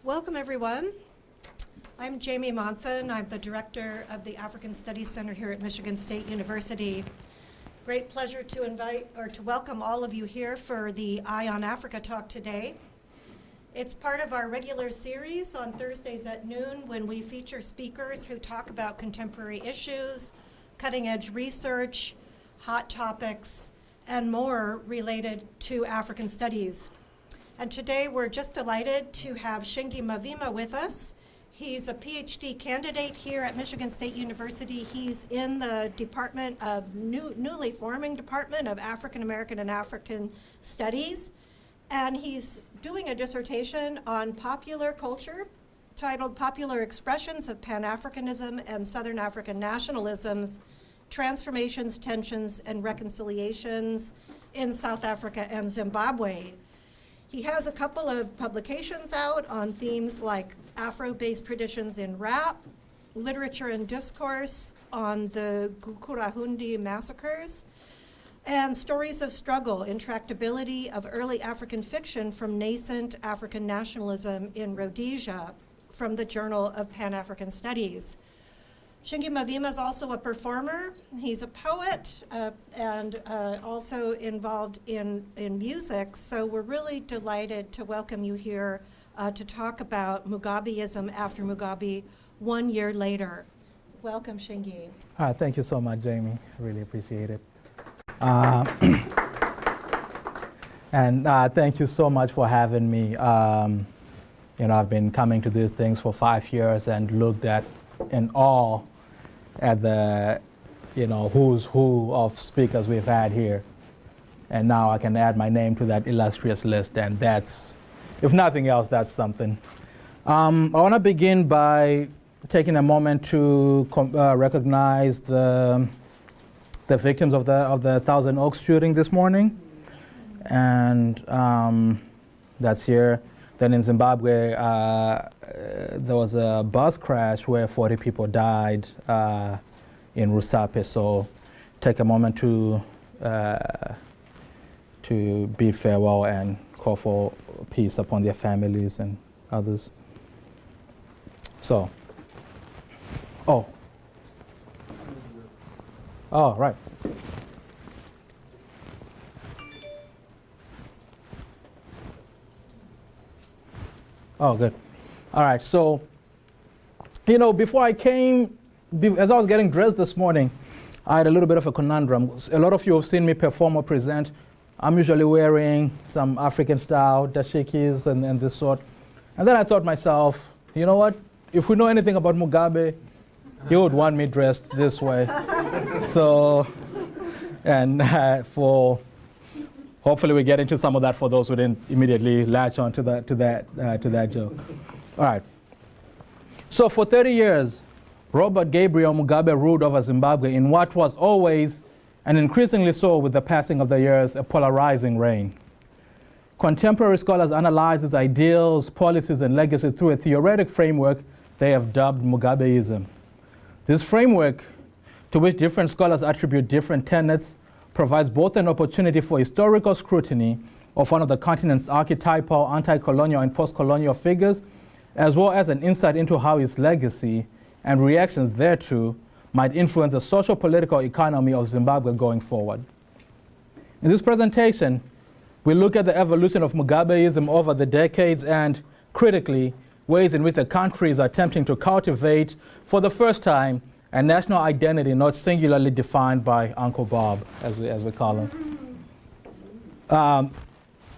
Welcome, everyone. I'm Jamie Monson. I'm the director of the African Studies Center here at Michigan State University. Great pleasure to welcome all of you here for the Eye on Africa talk today. It's part of our regular series on Thursdays at noon when we feature speakers who talk about contemporary issues, cutting-edge research, hot topics, and more related to African studies. And today we're just delighted to have Shingi Mavima with us. He's a PhD candidate here at Michigan State University. He's in the newly forming Department of African American and African Studies. And he's doing a dissertation on popular culture titled Popular Expressions of Pan-Africanism and Southern African Nationalisms, Transformations, Tensions, and Reconciliations in South Africa and Zimbabwe. He has a couple of publications out on themes like Afro-based traditions in rap, literature and discourse on the Gukurahundi massacres, and stories of struggle, intractability of early African fiction from nascent African nationalism in Rhodesia from the Journal of Pan-African Studies. Shingi Mavima is also a performer. He's a poet and also involved in music. So we're really delighted to welcome you here to talk about Mugabeism after Mugabe 1 year later. Welcome, Shingi. Thank you so much, Jamie. Really appreciate it. And thank you so much for having me. I've been coming to these things for 5 years and looked at in awe at the, who's who of speakers we've had here. And now I can add my name to that illustrious list, and that's, if nothing else, that's something. I want to begin by taking a moment to recognize the victims of the Thousand Oaks shooting this morning. And that's here. Then in Zimbabwe, there was a bus crash where 40 people died in Rusape. So take a moment to bid farewell and call for peace upon their families and others. So, oh, right. Oh, good. All right, so, before I came, as I was getting dressed this morning, I had a little bit of a conundrum. A lot of you have seen me perform or present. I'm usually wearing some African-style dashikis and this sort. And then I thought myself, you know what? If we know anything about Mugabe, he would want me dressed this way. So, and hopefully we get into some of that for those who didn't immediately latch on to that joke. All right. So for 30 years, Robert Gabriel Mugabe ruled over Zimbabwe in what was always, and increasingly so with the passing of the years, a polarizing reign. Contemporary scholars analyze his ideals, policies, and legacy through a theoretic framework they have dubbed Mugabeism. This framework, to which different scholars attribute different tenets, provides both an opportunity for historical scrutiny of one of the continent's archetypal, anti-colonial, and post-colonial figures, as well as an insight into how his legacy and reactions thereto might influence the social, political economy of Zimbabwe going forward. In this presentation, we look at the evolution of Mugabeism over the decades and, critically, ways in which the country is attempting to cultivate, for the first time, a national identity not singularly defined by Uncle Bob, as we call him.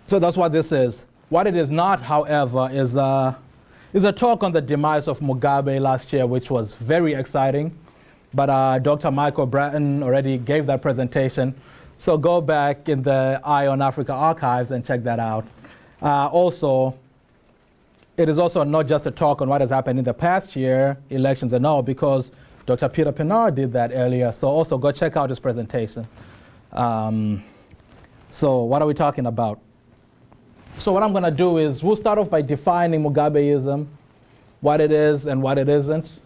So that's what this is. What it is not, however, is a talk on the demise of Mugabe last year, which was very exciting. But Dr. Michael Bratton already gave that presentation. So go back in the Eye on Africa archives and check that out. Also, it is also not just a talk on what has happened in the past year, elections and all, because Dr. Peter Pinar did that earlier, so also go check out his presentation. So what are we talking about? So what I'm going to do is we'll start off by defining Mugabeism, what it is and what it isn't.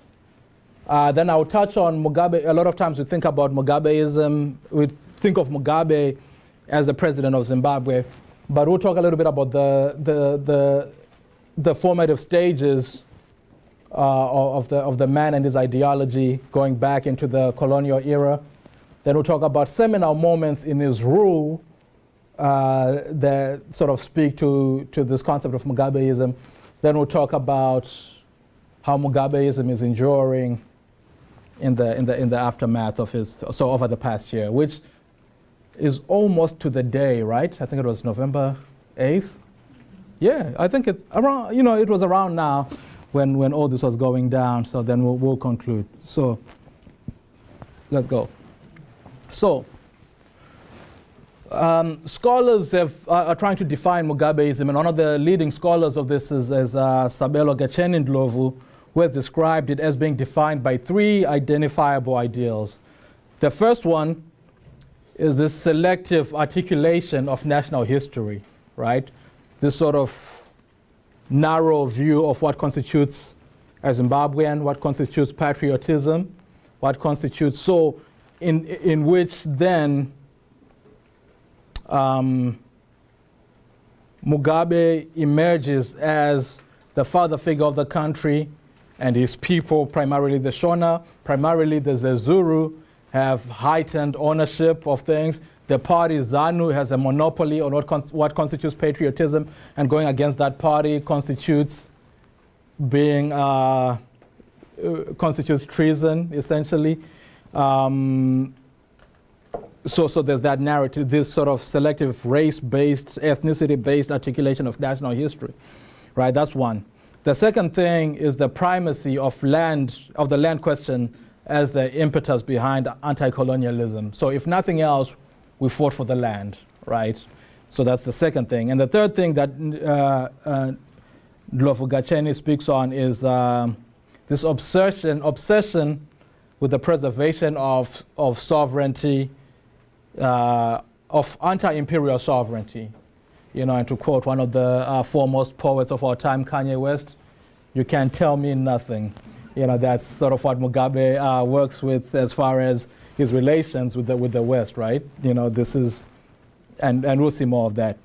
Then I'll touch on Mugabe. A lot of times we think about Mugabeism, we think of Mugabe as the president of Zimbabwe, but we'll talk a little bit about the the formative stages of the man and his ideology going back into the colonial era. Then we'll talk about seminal moments in his rule that sort of speak to this concept of Mugabeism. Then we'll talk about how Mugabeism is enduring in the aftermath of his, so over the past year, which is almost to the day, right? I think it was November 8th. Yeah, I think it's around, it was around now when all this was going down. So then we'll conclude. So let's go. So scholars are trying to define Mugabeism, and one of the leading scholars of this is Sabelo Gacheni Ndlovu, who has described it as being defined by three identifiable ideals. The first one is this selective articulation of national history, right? This sort of narrow view of what constitutes a Zimbabwean, what constitutes patriotism, what constitutes, so in which then Mugabe emerges as the father figure of the country, and his people, primarily the Shona, primarily the Zezuru, have heightened ownership of things. The party ZANU has a monopoly on what constitutes patriotism, and going against that party constitutes being constitutes treason, essentially. So there's that narrative, this sort of selective race-based, ethnicity-based articulation of national history, right? That's one. The second thing is the primacy of the land question as the impetus behind anti-colonialism. So if nothing else, we fought for the land, right? So that's the second thing. And the third thing that Ndlovu Gacheni speaks on is this obsession with the preservation of sovereignty, of anti-imperial sovereignty. And to quote one of the foremost poets of our time, Kanye West, "You can't tell me nothing." That's sort of what Mugabe works with as far as his relations with the West, right? This is, and we'll see more of that.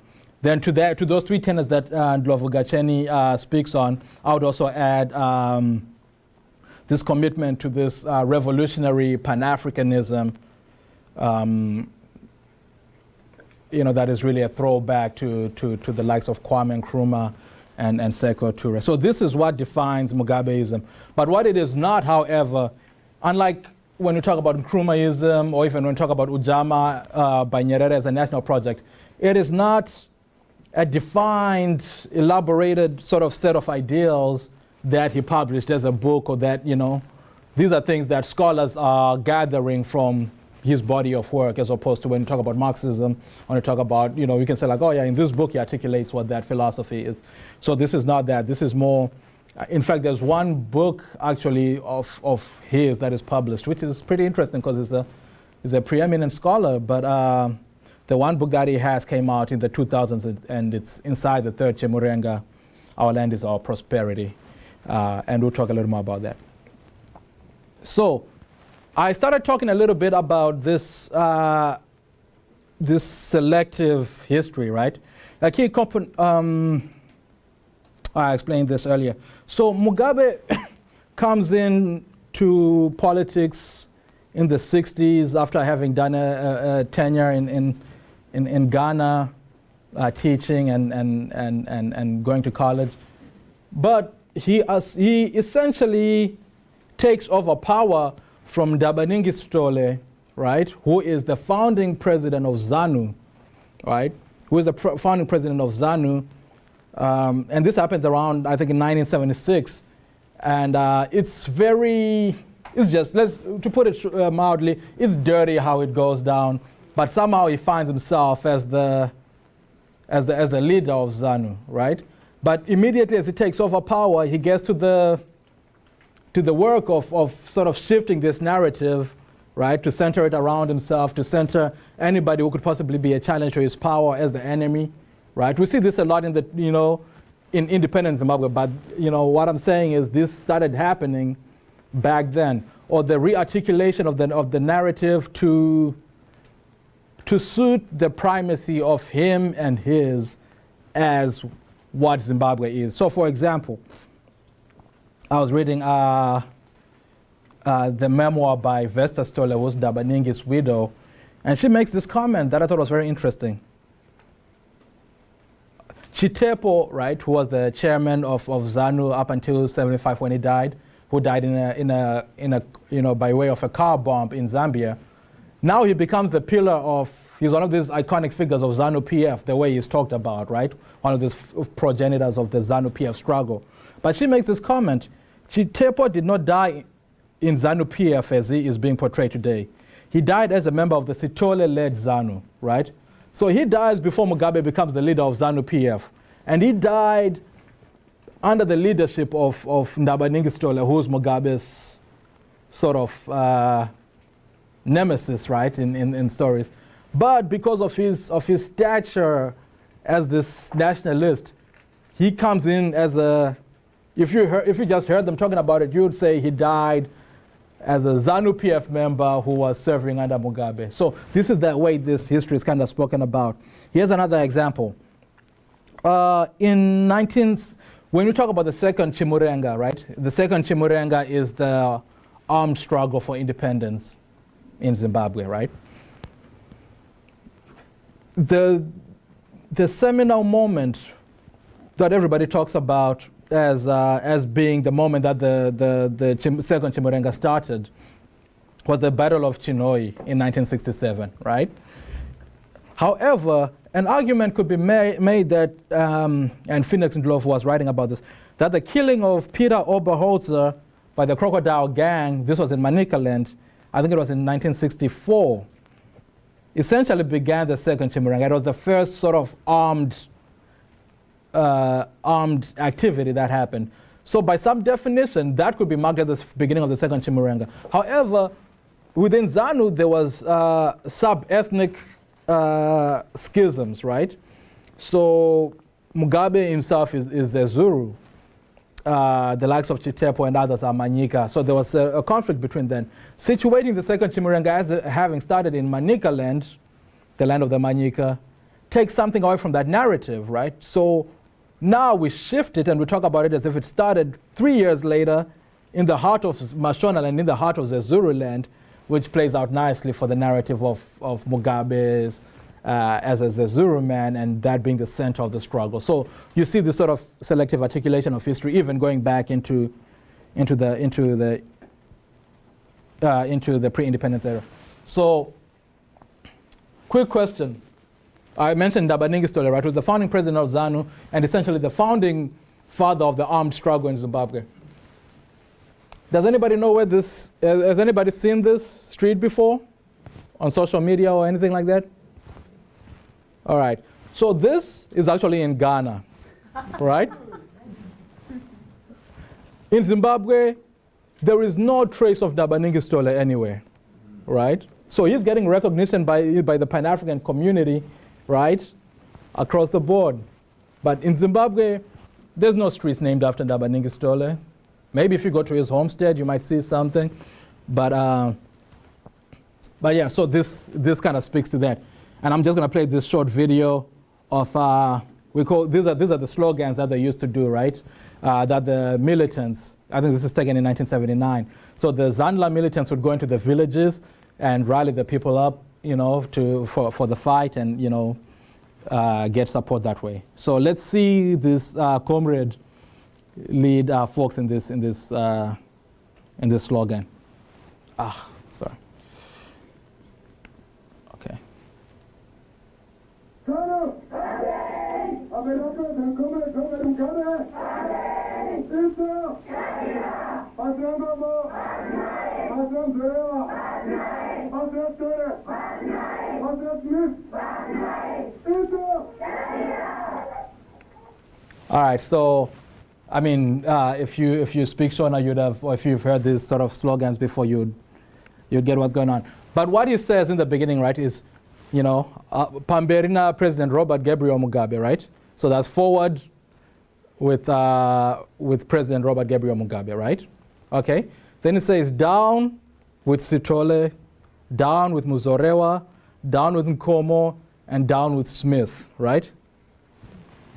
Then to those three tenets that Ndlovu Gacheni speaks on, I would also add this commitment to this revolutionary pan-africanism, that is really a throwback to the likes of Kwame Nkrumah and Sekou Toure. So this is what defines Mugabeism. But what it is not, however, unlike when we talk about Nkrumahism or even when we talk about Ujamaa by Nyerere as a national project, it is not a defined, elaborated sort of set of ideals that he published as a book, or that, these are things that scholars are gathering from his body of work, as opposed to when you talk about Marxism, when you talk about, you can say like, oh yeah, in this book he articulates what that philosophy is. So this is not that. This is more, in fact, there's one book actually of his that is published, which is pretty interesting because he's a preeminent scholar, but the one book that he has came out in the 2000s, and it's inside the third Chimurenga, Our Land is Our Prosperity. And we'll talk a little more about that. So I started talking a little bit about this this selective history, right? A key component, I explained this earlier. So Mugabe comes into politics in the 60s after having done a tenure in Ghana, teaching and going to college. But he essentially takes over power from Dabaningi Stole, right, who is the founding president of ZANU, right, who is the founding president of ZANU. And this happens around, I think, in 1976. And it's just, to put it mildly, it's dirty how it goes down. But somehow he finds himself as the leader of ZANU, right? But immediately as he takes over power, he gets to the work of sort of shifting this narrative, right, to center it around himself, to center anybody who could possibly be a challenge to his power as the enemy, right? We see this a lot in in independent Zimbabwe, but what I'm saying is this started happening back then, or the rearticulation of the narrative to suit the primacy of him and his as what Zimbabwe is. So, for example, I was reading the memoir by Vesta Stoller, who's Dabaningi's widow, and she makes this comment that I thought was very interesting. Chitepo, right, who was the chairman of ZANU up until 75 when he died, who died by way of a car bomb in Zambia. Now he becomes the pillar of, he's one of these iconic figures of ZANU-PF, the way he's talked about, right? One of these progenitors of the ZANU-PF struggle. But she makes this comment, Chitepo did not die in ZANU-PF as he is being portrayed today. He died as a member of the Sitole-led ZANU, right? So he dies before Mugabe becomes the leader of ZANU-PF. And he died under the leadership of Ndabaningi Stoller, who's Mugabe's sort of nemesis, right, in stories. But because of his stature as this nationalist, he comes in as a, if you just heard them talking about it, you would say he died as a ZANU-PF member who was serving under Mugabe. So this is the way this history is kind of spoken about. Here's another example. When you talk about the second Chimurenga, right? The second Chimurenga is the armed struggle for independence in Zimbabwe, right? The seminal moment that everybody talks about as being the moment that the second Chimurenga started was the Battle of Chinoi in 1967, right? However, an argument could be made that, and Phoenix Ndlovu was writing about this, that the killing of Peter Oberholzer by the Crocodile Gang, this was in Manicaland, I think it was in 1964, essentially began the second Chimurenga. It was the first sort of armed activity that happened. So by some definition, that could be marked as the beginning of the second Chimurenga. However, within ZANU, there was sub-ethnic schisms, right? So Mugabe himself is a Zulu. The likes of Chitepo and others are Manyika. So there was a conflict between them. Situating the second Chimurenga as having started in Manicaland, the land of the Manyika, takes something away from that narrative, right? So now we shift it and we talk about it as if it started 3 years later in the heart of Mashonaland and in the heart of the Zulu land, which plays out nicely for the narrative of Mugabe's as a Zulu man, and that being the center of the struggle. So you see this sort of selective articulation of history, even going back into the pre-independence era. So, quick question. I mentioned Ndabaningi Stoller, right, who was the founding president of ZANU and essentially the founding father of the armed struggle in Zimbabwe. Does anybody know where this, has anybody seen this street before? On social media or anything like that? All right. So this is actually in Ghana, right? In Zimbabwe, there is no trace of Ndabaningi Stoller anywhere, right? So he's getting recognition by the Pan-African community, right, across the board. But in Zimbabwe, there's no streets named after Ndabaningi Stoller. Maybe if you go to his homestead, you might see something. But yeah, so this kind of speaks to that. And I'm just going to play this short video of, these are the slogans that they used to do, right? That the militants, I think this is taken in 1979. So the Zanla militants would go into the villages and rally the people up, you know, for the fight and, you know, get support that way. So let's see this comrade lead folks in this slogan. Sorry. Okay. All right, so I mean, if you speak Shona, you'd have, or if you've heard these sort of slogans before, you'd get what's going on. But what he says in the beginning, right, is, you know, Pamberina President Robert Gabriel Mugabe, right? So that's forward with President Robert Gabriel Mugabe, right? Okay. Then it says down with Sitole, down with Muzorewa, down with Nkomo, and down with Smith, right?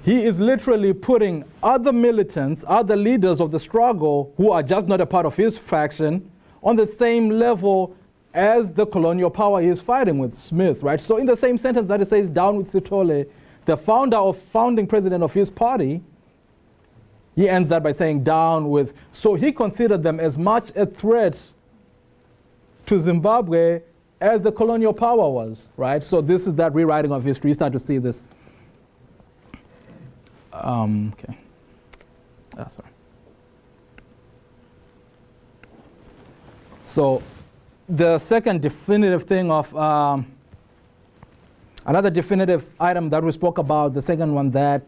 he is literally putting other militants, other leaders of the struggle who are just not a part of his faction on the same level as the colonial power he is fighting with, Smith, right? So in the same sentence that it says down with Sithole, the founding president of his party, he ends that by saying down with, so he considered them as much a threat to Zimbabwe as the colonial power was, right? So this is that rewriting of history. You start to see this. Okay. Sorry. So the second definitive thing of, another definitive item that we spoke about, the second one that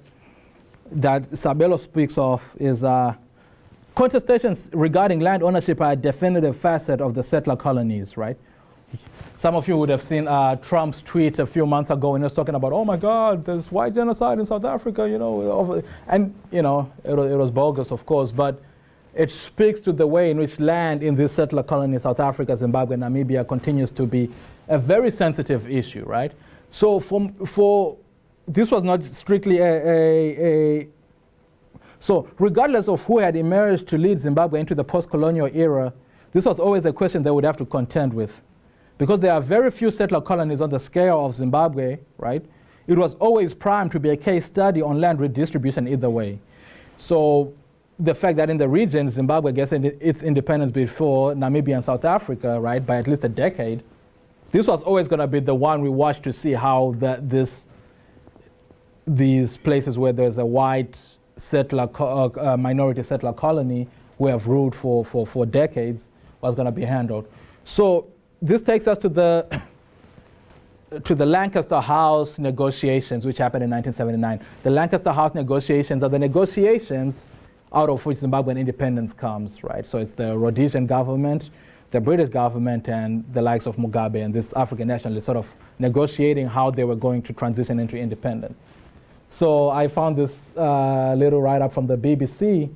Sabelo speaks of is contestations regarding land ownership are a definitive facet of the settler colonies, right? Some of you would have seen Trump's tweet a few months ago when he was talking about, oh my God, there's white genocide in South Africa, you know, and you know, it was bogus, of course, but it speaks to the way in which land in these settler colonies, South Africa, Zimbabwe, Namibia, continues to be a very sensitive issue, right? So for this was not strictly so regardless of who had emerged to lead Zimbabwe into the post-colonial era, this was always a question they would have to contend with. Because there are very few settler colonies on the scale of Zimbabwe, right? It was always primed to be a case study on land redistribution either way. So the fact that in the region, Zimbabwe gets its independence before Namibia and South Africa, right, by at least a decade, this was always going to be the one we watched to see how these places where there's a white settler, minority settler colony who have ruled for decades was going to be handled. So this takes us to the Lancaster House negotiations, which happened in 1979. The Lancaster House negotiations are the negotiations out of which Zimbabwean independence comes, right? So it's the Rhodesian government, the British government, and the likes of Mugabe and this African nationalists sort of negotiating how they were going to transition into independence. So I found this little write-up from the BBC,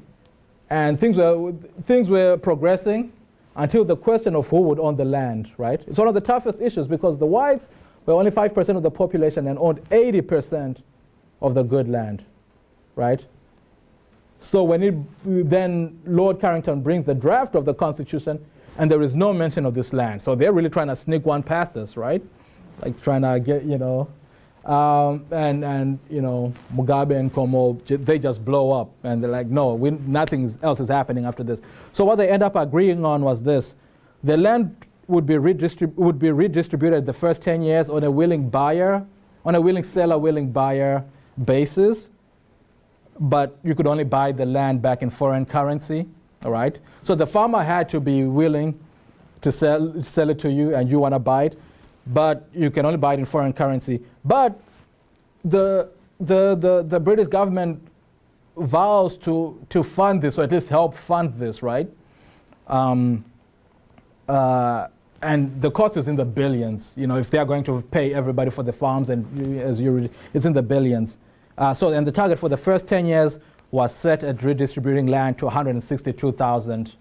and things were progressing until the question of who would own the land, right? It's one of the toughest issues because the whites were only 5% of the population and owned 80% of the good land, right? So when then Lord Carrington brings the draft of the Constitution, and there is no mention of this land. So they're really trying to sneak one past us, right? Like trying to get, you know, and you know, Mugabe and Como, they just blow up, and they're like, no, nothing else is happening after this. So what they end up agreeing on was this: the land would be redistributed the first 10 years on a willing seller, willing buyer basis, but you could only buy the land back in foreign currency, all right? So the farmer had to be willing to sell it to you, and you want to buy it, but you can only buy it in foreign currency. But the British government vows to fund this, or at least help fund this, right? And the cost is in the billions. You know, if they are going to pay everybody for the farms, and it's in the billions. And the target for the first 10 years was set at redistributing land to 162,000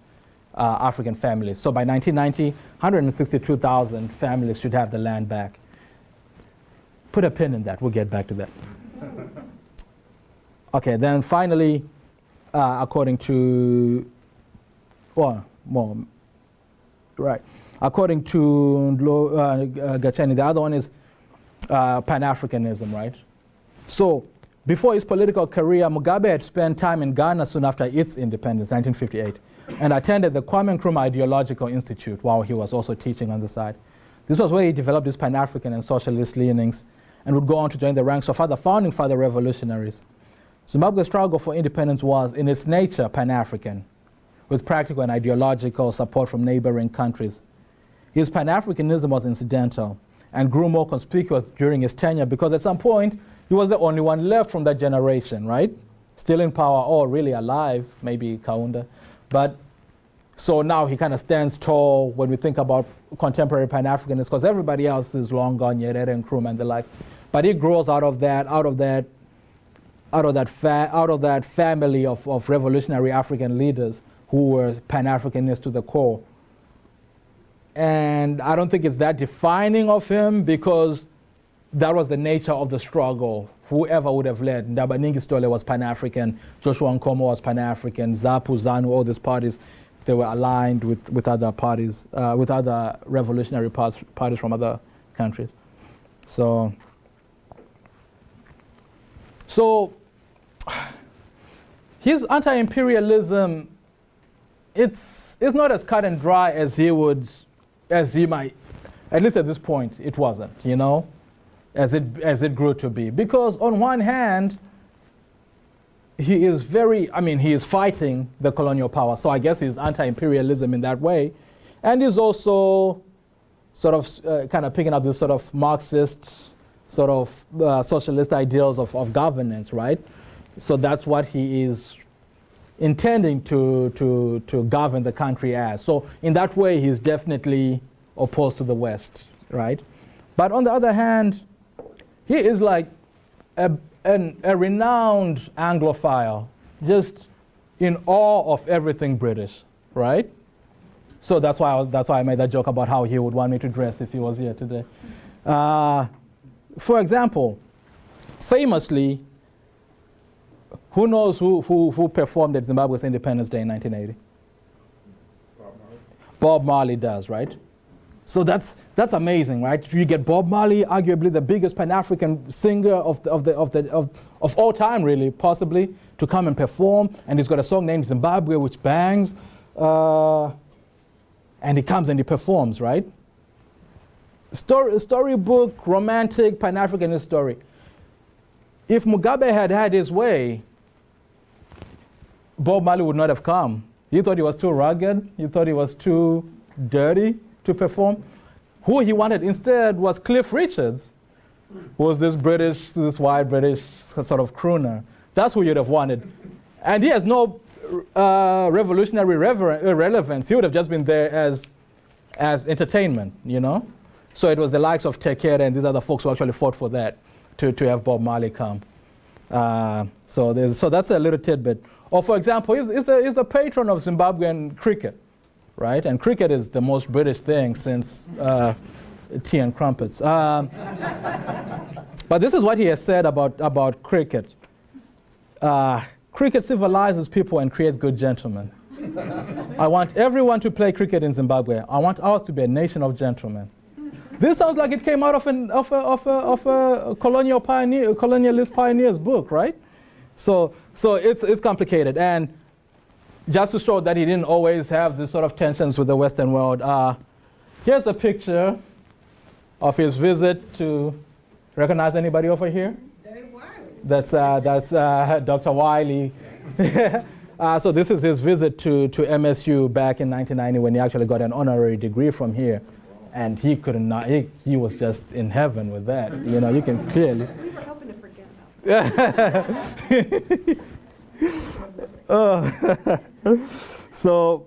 African families. So by 1990, 162,000 families should have the land back. Put a pin in that. We'll get back to that. Okay, then finally, according to Gacheni, the other one is pan-africanism, right? So before his political career, Mugabe had spent time in Ghana soon after its independence, 1958, and attended the Kwame Nkrumah Ideological Institute while he was also teaching on the side. This was where he developed his Pan-African and socialist leanings and would go on to join the ranks of other founding father revolutionaries. Zimbabwe's struggle for independence was, in its nature, Pan-African, with practical and ideological support from neighboring countries. His Pan-Africanism was incidental and grew more conspicuous during his tenure because at some point, he was the only one left from that generation, right? Still in power, or really alive, maybe Kaunda. But so now he kind of stands tall when we think about contemporary Pan-Africanists, because everybody else is long gone, Nyerere and Nkrumah and the like. But he grows out of that family of revolutionary African leaders who were Pan-Africanists to the core. And I don't think it's that defining of him, because that was the nature of the struggle whoever would have led. Ndabaningi Stole was Pan-African, Joshua Nkomo was Pan-African, ZAPU, ZANU, all these parties, they were aligned with other parties, with other revolutionary parties from other countries. So his anti-imperialism, it's not as cut and dry as he might, at least at this point, it wasn't, you know, as it grew to be. Because on one hand, he is fighting the colonial power. So I guess he's anti-imperialism in that way. And he's also sort of kind of picking up this sort of Marxist, sort of socialist ideals of governance, right? So that's what he is intending to govern the country as. So in that way, he's definitely opposed to the West, right? But on the other hand, he is like a renowned Anglophile, just in awe of everything British, right? So that's why I made that joke about how he would want me to dress if he was here today. For example, famously, who knows who performed at Zimbabwe's Independence Day in 1980? Bob Marley does, right? So that's amazing, right? You get Bob Marley, arguably the biggest Pan-African singer of all time, really, possibly, to come and perform. And he's got a song named Zimbabwe, which bangs. And he comes and he performs, right? Storybook, romantic, Pan-Africanist story. If Mugabe had had his way, Bob Marley would not have come. He thought he was too rugged. He thought he was too dirty to perform. Who he wanted instead was Cliff Richards, who was this white British sort of crooner. That's who you'd have wanted. And he has no revolutionary relevance. He would have just been there as entertainment, you know? So it was the likes of Tekere and these other folks who actually fought for that, to have Bob Marley come. So that's a little tidbit. Or for example, he's the patron of Zimbabwean cricket, right? And cricket is the most British thing since tea and crumpets. But this is what he has said about cricket. Cricket civilizes people and creates good gentlemen. I want everyone to play cricket in Zimbabwe. I want ours to be a nation of gentlemen. This sounds like it came out of a colonialist pioneer's book, right? So it's complicated. And just to show that he didn't always have this sort of tensions with the Western world, here's a picture of his visit to, recognize anybody over here? That's Dr. Wiley. So this is his visit to MSU back in 1990 when he actually got an honorary degree from here. And he he was just in heaven with that. You know, you can clearly. We were hoping to forget about it. So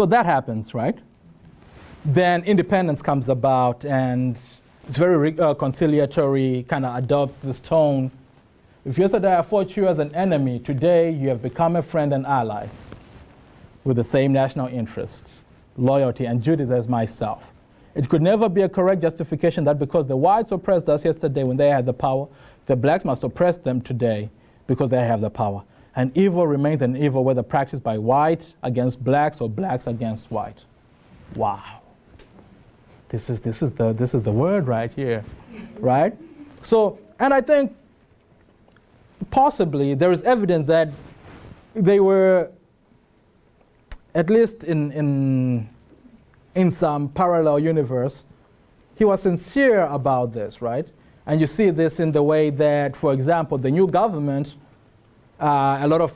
that happens, right? Then independence comes about, and it's very conciliatory, kind of adopts this tone. If yesterday I fought you as an enemy, today you have become a friend and ally with the same national interest, loyalty, and duties as myself. It could never be a correct justification that because the whites oppressed us yesterday when they had the power, the blacks must oppress them today because they have the power. And evil remains an evil whether practiced by white against blacks or blacks against white. Wow. This is the word right here, right? So, and I think possibly there is evidence that they were, at least in some parallel universe, he was sincere about this, right? And you see this in the way that, for example, the new government, a lot of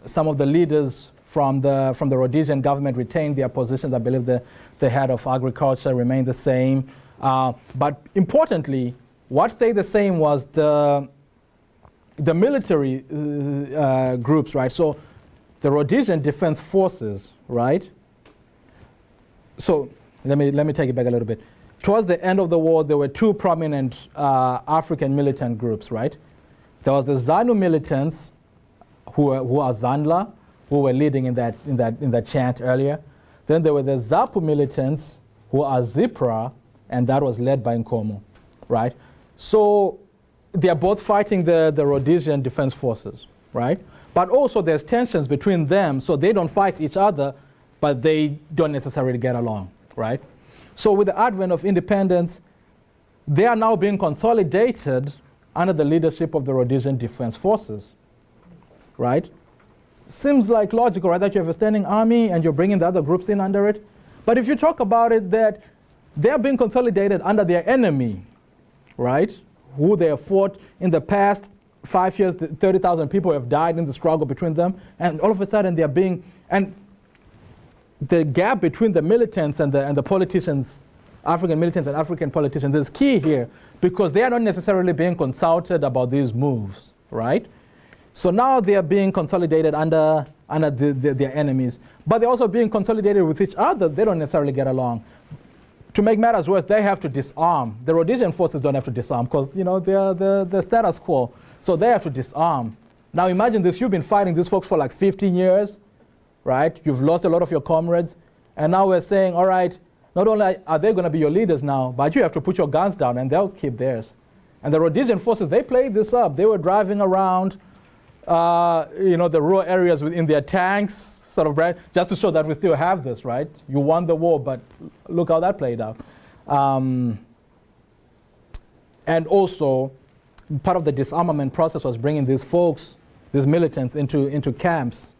some of the leaders from the Rhodesian government retained their positions. I believe the head of agriculture remained the same. But importantly, what stayed the same was the military groups, right? So the Rhodesian Defense Forces, right? So let me take it back a little bit. Towards the end of the war, there were two prominent African militant groups, right? There was the ZANU militants, who are Zandla, who were leading in that chant earlier. Then there were the ZAPU militants, who are Zipra, and that was led by Nkomo, right? So they are both fighting the Rhodesian Defense Forces, right? But also there's tensions between them, so they don't fight each other, but they don't necessarily get along, right? So with the advent of independence, they are now being consolidated under the leadership of the Rhodesian Defense Forces, right? Seems like logical, right, that you have a standing army and you're bringing the other groups in under it. But if you talk about it, that they're being consolidated under their enemy, right, who they have fought in the past 5 years, 30,000 people have died in the struggle between them, and all of a sudden they're being, and the gap between the militants and the politicians, African militants and African politicians, is key here, because they are not necessarily being consulted about these moves, right? So now they are being consolidated under their enemies, but they're also being consolidated with each other. They don't necessarily get along. To make matters worse, they have to disarm. The Rhodesian forces don't have to disarm because, you know, they're the status quo. So they have to disarm. Now imagine this, you've been fighting these folks for like 15 years, right? You've lost a lot of your comrades. And now we're saying, all right, not only are they going to be your leaders now, but you have to put your guns down and they'll keep theirs. And the Rhodesian forces, they played this up. They were driving around, you know, the rural areas within their tanks, sort of, right, just to show that we still have this, right? You won the war, but look how that played out. And also, part of the disarmament process was bringing these folks, these militants, into camps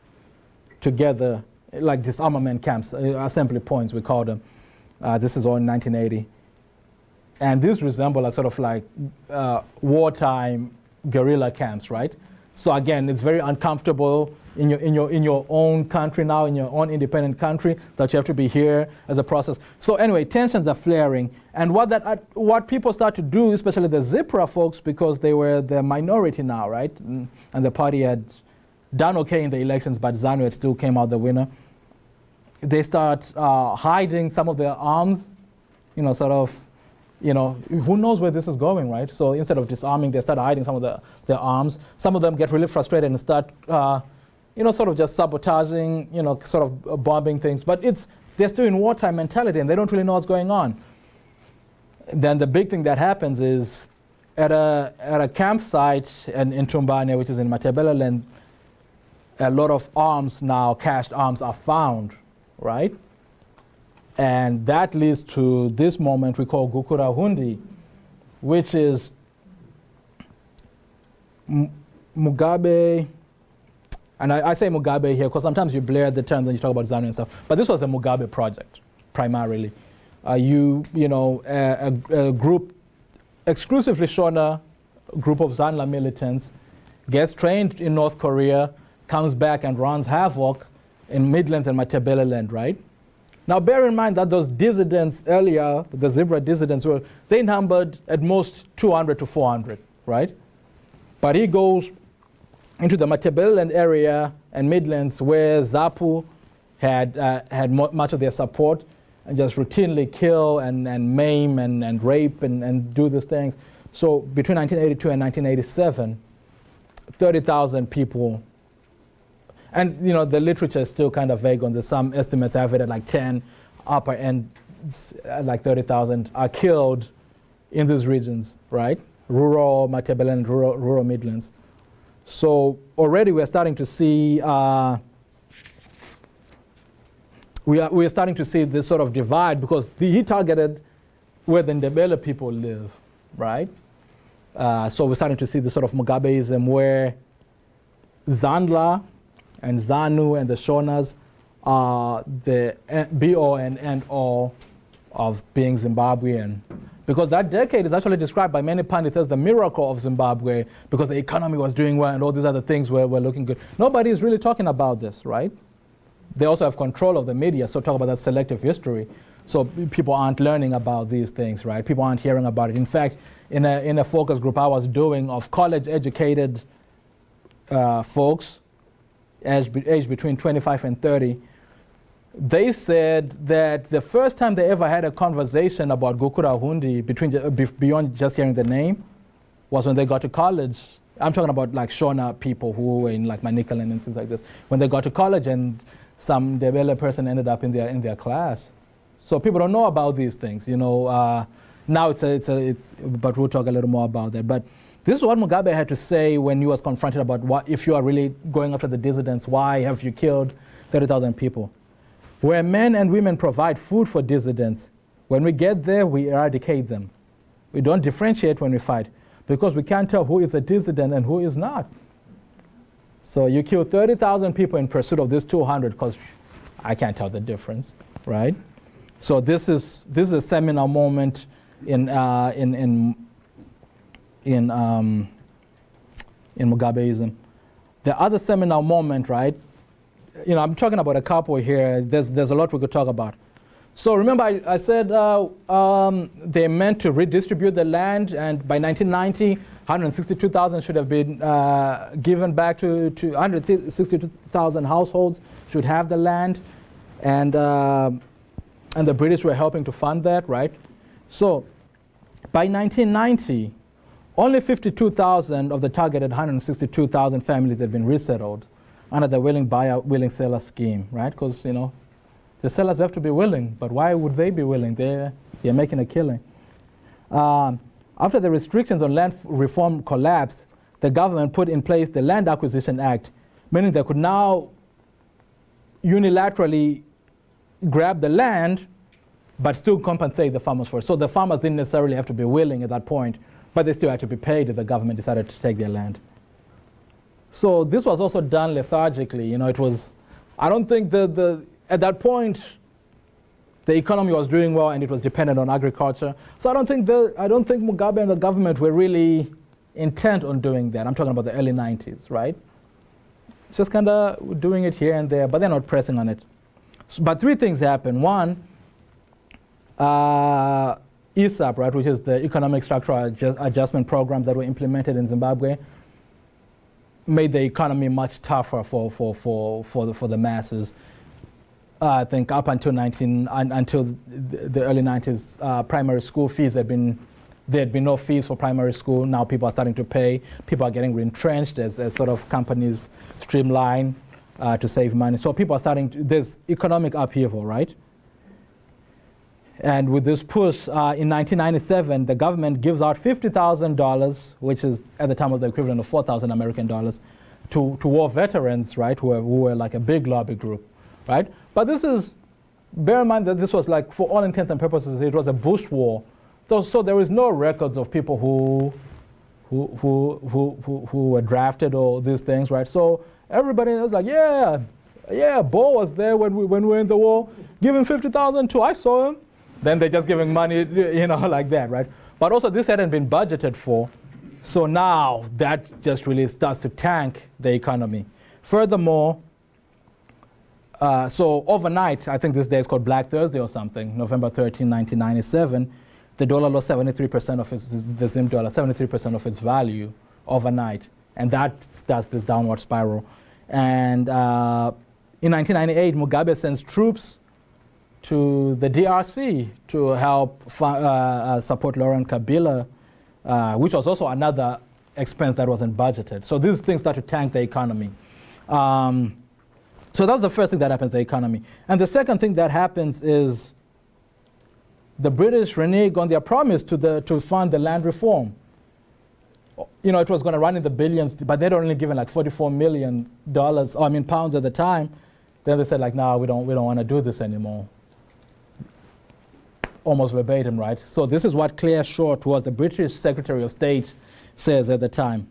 together, like disarmament camps, assembly points, we call them. This is all in 1980. And these resemble like sort of like wartime guerrilla camps, right? So again, it's very uncomfortable in your own country now, in your own independent country, that you have to be here as a process. So anyway, tensions are flaring. And what people start to do, especially the Zipra folks, because they were the minority now, right? And the party had done okay in the elections, but ZANU had still came out the winner. They start hiding some of their arms, you know, sort of, you know, who knows where this is going, right? So instead of disarming, they start hiding some of their arms. Some of them get really frustrated and start, you know, sort of just sabotaging, you know, sort of bombing things. But they're still in wartime mentality and they don't really know what's going on. Then the big thing that happens is at a campsite in Tumbane, which is in Matabeleland, a lot of arms now, cached arms, are found, right? And that leads to this moment we call Gukurahundi, which is Mugabe, and I say Mugabe here because sometimes you blur the terms when you talk about ZANU and stuff, but this was a Mugabe project, primarily. A group, exclusively Shona, group of Zanla militants, gets trained in North Korea, comes back and runs havoc in Midlands and Matabeleland, right? Now bear in mind that those dissidents earlier, the Zebra dissidents, they numbered at most 200 to 400, right? But he goes into the Matabeleland area and Midlands where ZAPU had much of their support and just routinely kill and maim and rape and do these things. So between 1982 and 1987, 30,000 people. And you know, the literature is still kind of vague on this. Some estimates have it at like 10, upper end, like 30,000 are killed in these regions, right? Rural Matabeleland, rural Midlands. So already we're starting to see, we are starting to see this sort of divide because he targeted where the Ndebele people live, right? So we're starting to see this sort of Mugabeism where Zandla and ZANU and the Shonas are the be-all and end-all of being Zimbabwean. Because that decade is actually described by many pundits as the miracle of Zimbabwe because the economy was doing well and all these other things were looking good. Nobody is really talking about this, right? They also have control of the media, so talk about that selective history. So people aren't learning about these things, right? People aren't hearing about it. In fact, in a focus group I was doing of college-educated folks, aged between 25 and 30, they said that the first time they ever had a conversation about Gukurahundi beyond just hearing the name was when they got to college. I'm talking about like Shona people who were in like Manicaland and things like this. When they got to college and some Ndebele person ended up in their class. So people don't know about these things, you know. Now but we'll talk a little more about that. But This is what Mugabe had to say when he was confronted about what if you are really going after the dissidents, why have you killed 30,000 people? Where men and women provide food for dissidents, when we get there, we eradicate them. We don't differentiate when we fight because we can't tell who is a dissident and who is not. So you kill 30,000 people in pursuit of this 200 because I can't tell the difference, right? So this is a seminal moment in Mugabeism. The other seminal moment, right? You know, I'm talking about a couple here. There's a lot we could talk about. So remember, I said they meant to redistribute the land, and by 1990, 162,000 should have been given back to 162,000 households should have the land, and the British were helping to fund that, right? So by 1990, only 52,000 of the targeted 162,000 families had been resettled under the willing buyer, willing seller scheme, right? Because, you know, the sellers have to be willing, but why would they be willing? They're making a killing. After the restrictions on land reform collapsed, the government put in place the Land Acquisition Act, meaning they could now unilaterally grab the land, but still compensate the farmers for it. So the farmers didn't necessarily have to be willing at that point, but they still had to be paid if the government decided to take their land. So this was also done lethargically. You know, it was, I don't think at that point, the economy was doing well and it was dependent on agriculture. So I don't think Mugabe and the government were really intent on doing that. I'm talking about the early 90s, right? It's just kind of doing it here and there, but they're not pressing on it. So, but three things happened. One, ESAP, right, which is the Economic Structural Adjustment Programs that were implemented in Zimbabwe, made the economy much tougher for the masses. I think up until the early 90s, primary school fees there had been no fees for primary school. Now people are starting to pay. People are getting retrenched as sort of companies streamline to save money. So people are there's economic upheaval, right? And with this push, in 1997, the government gives out $50,000, which is at the time was the equivalent of 4,000 American dollars, to war veterans, right, who were like a big lobby group, right? But bear in mind that this was like, for all intents and purposes, it was a bush war. So there is no records of people who were drafted or these things, right? So everybody was like, yeah, Bo was there when we were in the war. Give him 50,000 too. I saw him. Then they're just giving money, you know, like that, right? But also this hadn't been budgeted for. So now that just really starts to tank the economy. Furthermore, so overnight, I think this day is called Black Thursday or something, November 13, 1997, the dollar lost 73% of the Zim dollar, 73% of its value overnight. And that starts this downward spiral. And in 1998, Mugabe sends troops to the DRC to help support Laurent Kabila, which was also another expense that wasn't budgeted. So these things start to tank the economy. So that's the first thing that happens to the economy. And the second thing that happens is the British renege on their promise to fund the land reform. You know, it was going to run in the billions, but they'd only given like $44 million, pounds at the time. Then they said like, no, we don't want to do this anymore. Almost verbatim, right? So this is what Claire Short, who was the British Secretary of State, says at the time.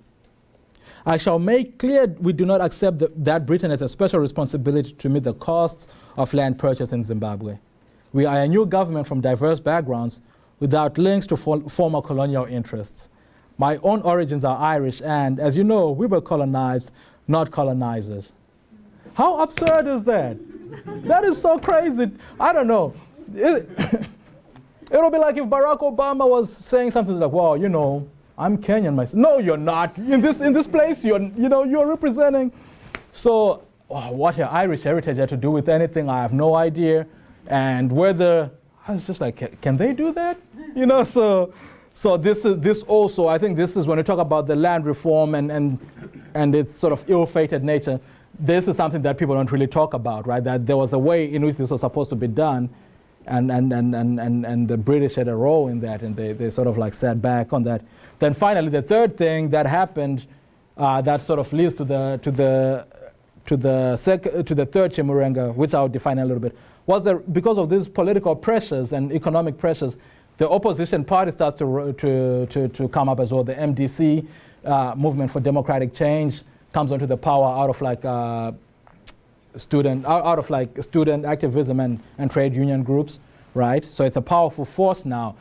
I shall make clear we do not accept that Britain has a special responsibility to meet the costs of land purchase in Zimbabwe. We are a new government from diverse backgrounds without links to former colonial interests. My own origins are Irish, and as you know, we were colonized, not colonizers. How absurd is that? That is so crazy. I don't know. It'll be like if Barack Obama was saying something like, well, you know, I'm Kenyan myself. No, you're not. In this place, you're representing. So what your Irish heritage had to do with anything, I have no idea. And whether, I was just like, can they do that? You know, so this also, I think this is when we talk about the land reform and its sort of ill-fated nature, this is something that people don't really talk about, right? That there was a way in which this was supposed to be done, and the British had a role in that, and they sort of like sat back on that. Then finally, the third thing that happened that sort of leads to the third Chimurenga, which I'll define a little bit, was that because of these political pressures and economic pressures, the opposition party starts to come up as well. The MDC, Movement for Democratic Change, comes onto the power out of like student activism and trade union groups, right? So it's a powerful force now.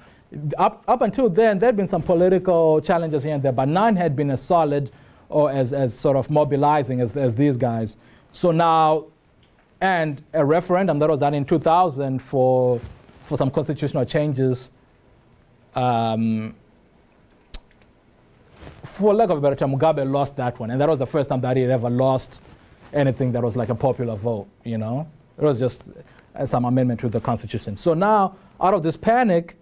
Up until then, there had been some political challenges here and there, but none had been as solid or as sort of mobilizing as these guys. So now, and a referendum that was done in 2000 for some constitutional changes, for lack of a better term, Mugabe lost that one, and that was the first time that he had ever lost anything that was like a popular vote, you know? It was just some amendment to the constitution. So now, out of this panic,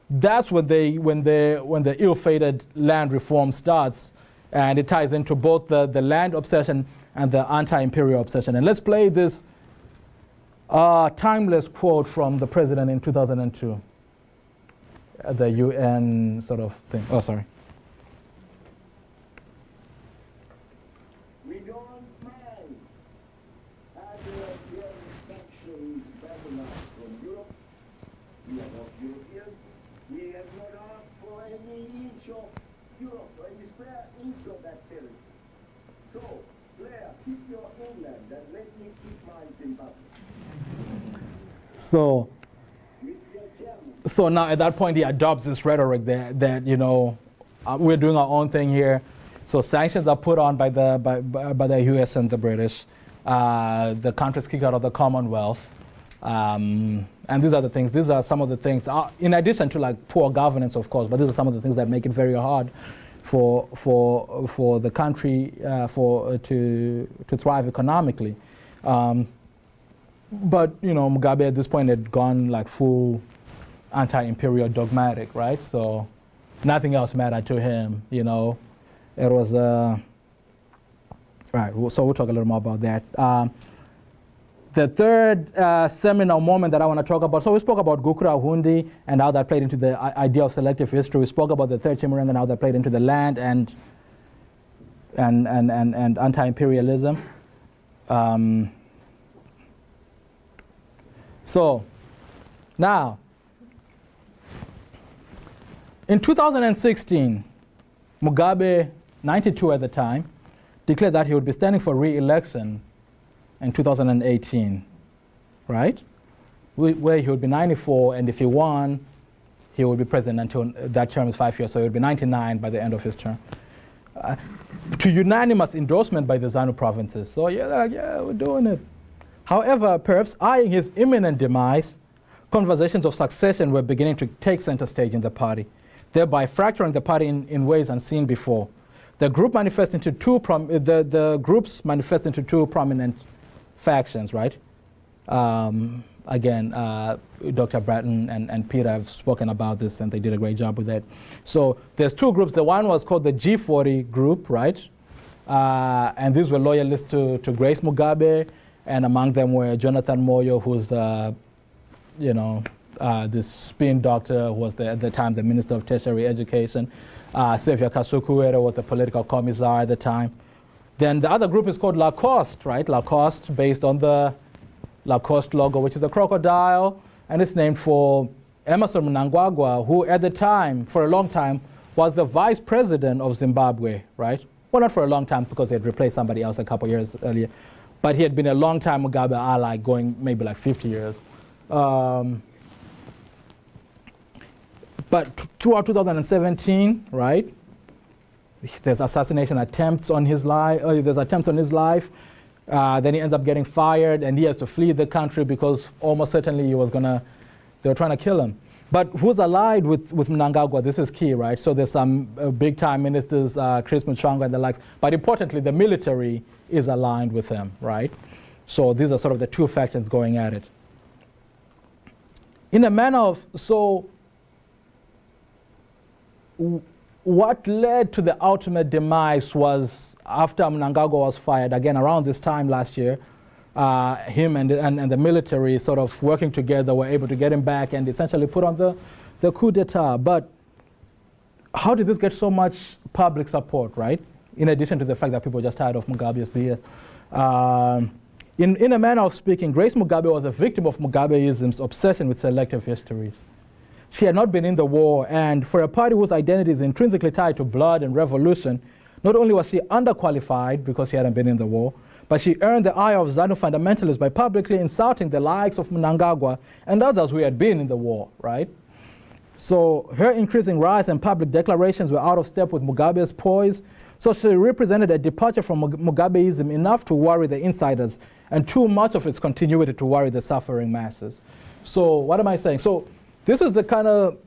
that's when the ill-fated land reform starts, and it ties into both the land obsession and the anti-imperial obsession. And let's play this timeless quote from the president in 2002, the UN sort of thing. Oh, sorry. We don't mind other sanctions bad enough from Europe. We are not Europeans. We have not asked for any inch of Europe or any square inch of that territory. So, Blair, keep your inland and let me keep my Zimbabwe. So now at that point he adopts this rhetoric that you know, we're doing our own thing here. So sanctions are put on by the US and the British. The country's kicked out of the Commonwealth. And these are the things, these are some of the things, in addition to like poor governance, of course, but these are some of the things that make it very hard for the country to thrive economically. But you know, Mugabe at this point had gone like full anti-imperial dogmatic, right? So nothing else mattered to him, you know. It was right. So we'll talk a little more about that. The third seminal moment that I want to talk about, so we spoke about Gukurahundi and how that played into the idea of selective history. We spoke about the third Chimurenga and how that played into the land and anti-imperialism. So now, in 2016, Mugabe, 92 at the time, declared that he would be standing for re-election in 2018, right? Where he would be 94, and if he won, he would be president until that term is 5 years, so he would be 99 by the end of his term. To unanimous endorsement by the ZANU provinces. So yeah, we're doing it. However, perhaps eyeing his imminent demise, conversations of succession were beginning to take center stage in the party, thereby fracturing the party in ways unseen before. The groups manifest into two prominent factions, right? Again, Dr. Bratton and Peter have spoken about this, and they did a great job with that. So there's two groups. The one was called the G40 group, right? And these were loyalists to Grace Mugabe, and among them were Jonathan Moyo, who's this spin doctor who was at the time the Minister of Tertiary Education. Xavier Kasukuwere was the political commissar at the time. Then the other group is called Lacoste, right? Lacoste, based on the Lacoste logo, which is a crocodile, and it's named for Emerson Mnangagwa, who at the time, for a long time, was the vice president of Zimbabwe, right? Well, not for a long time because they had replaced somebody else a couple years earlier, but he had been a long time Mugabe ally, going maybe like 50 years. But throughout 2017, right, there's assassination attempts on his life. There's attempts on his life. Then he ends up getting fired, and he has to flee the country because almost certainly they were trying to kill him. But who's allied with Mnangagwa? This is key, right? So there's some big-time ministers, Chris Muchanga and the likes. But importantly, the military is aligned with him, right? So these are sort of the two factions going at it. In a manner of, so what led to the ultimate demise was after Mnangagwa was fired, again around this time last year, him and the military sort of working together were able to get him back and essentially put on the coup d'etat. But how did this get so much public support, right? In addition to the fact that people were just tired of Mugabe's BS. In a manner of speaking, Grace Mugabe was a victim of Mugabeism's obsession with selective histories. She had not been in the war, and for a party whose identity is intrinsically tied to blood and revolution, not only was she underqualified because she hadn't been in the war, but she earned the ire of ZANU fundamentalists by publicly insulting the likes of Mnangagwa and others who had been in the war, right? So her increasing rise and public declarations were out of step with Mugabe's poise, so she represented a departure from Mugabeism enough to worry the insiders and too much of its continuity to worry the suffering masses. So what am I saying? So this is the kind of,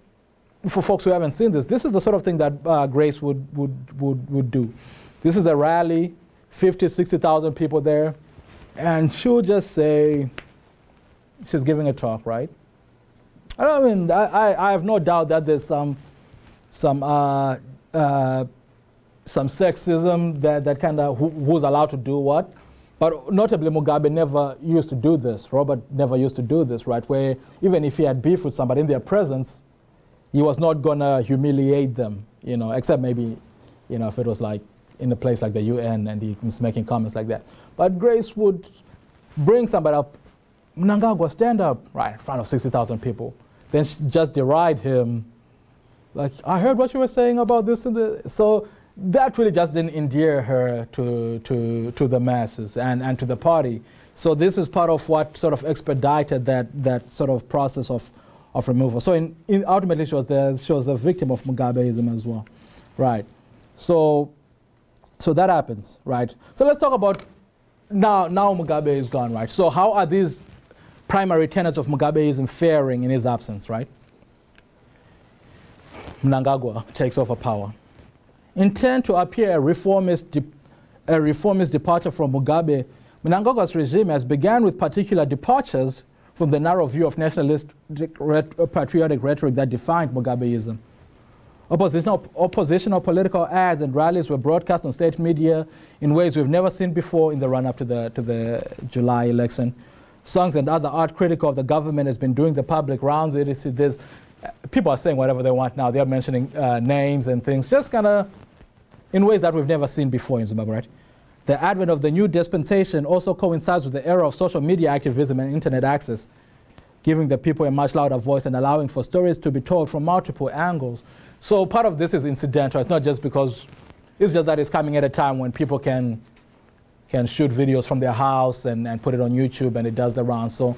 for folks who haven't seen this, this is the sort of thing that Grace would do. This is a rally, 50, 60,000 people there, and she'll just say, she's giving a talk, right? I mean, I have no doubt that there's some sexism that kind of who's allowed to do what. But notably, Mugabe never used to do this. Robert never used to do this, right? Where even if he had beef with somebody in their presence, he was not going to humiliate them, you know, except maybe, you know, if it was like in a place like the UN and he was making comments like that. But Grace would bring somebody up, Mnangagwa, stand up, right, in front of 60,000 people. Then she just deride him, like, I heard what you were saying about this and the, so that really just didn't endear her to the masses and to the party. So this is part of what sort of expedited that sort of process of removal. So ultimately she was the victim of Mugabeism as well, right? So that happens, right? So let's talk about now Mugabe is gone, right? So how are these primary tenets of Mugabeism faring in his absence, right? Mnangagwa takes over power. Intent to appear a reformist departure from Mugabe, Mnangagwa's regime has begun with particular departures from the narrow view of nationalistic patriotic rhetoric that defined Mugabeism. Oppositional political ads and rallies were broadcast on state media in ways we've never seen before in the run-up to the July election. Songs and other art critical of the government has been doing the public rounds. People are saying whatever they want now. They're mentioning names and things, just kind of in ways that we've never seen before in Zimbabwe, right? The advent of the new dispensation also coincides with the era of social media activism and internet access, giving the people a much louder voice and allowing for stories to be told from multiple angles. So part of this is incidental. It's not just because, it's just that it's coming at a time when people can shoot videos from their house and put it on YouTube and it does the rounds. So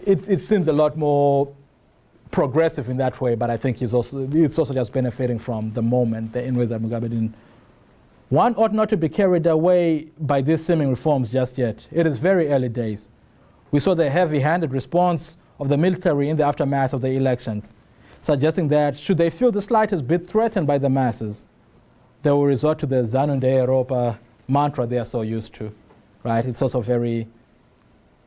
it seems a lot more progressive in that way, but I think it's also just benefiting from the moment in ways that Mugabe didn't. One ought not to be carried away by these seeming reforms just yet. It is very early days. We saw the heavy-handed response of the military in the aftermath of the elections, suggesting that should they feel the slightest bit threatened by the masses, they will resort to the ZANU de Europa mantra they are so used to, right? It's also very,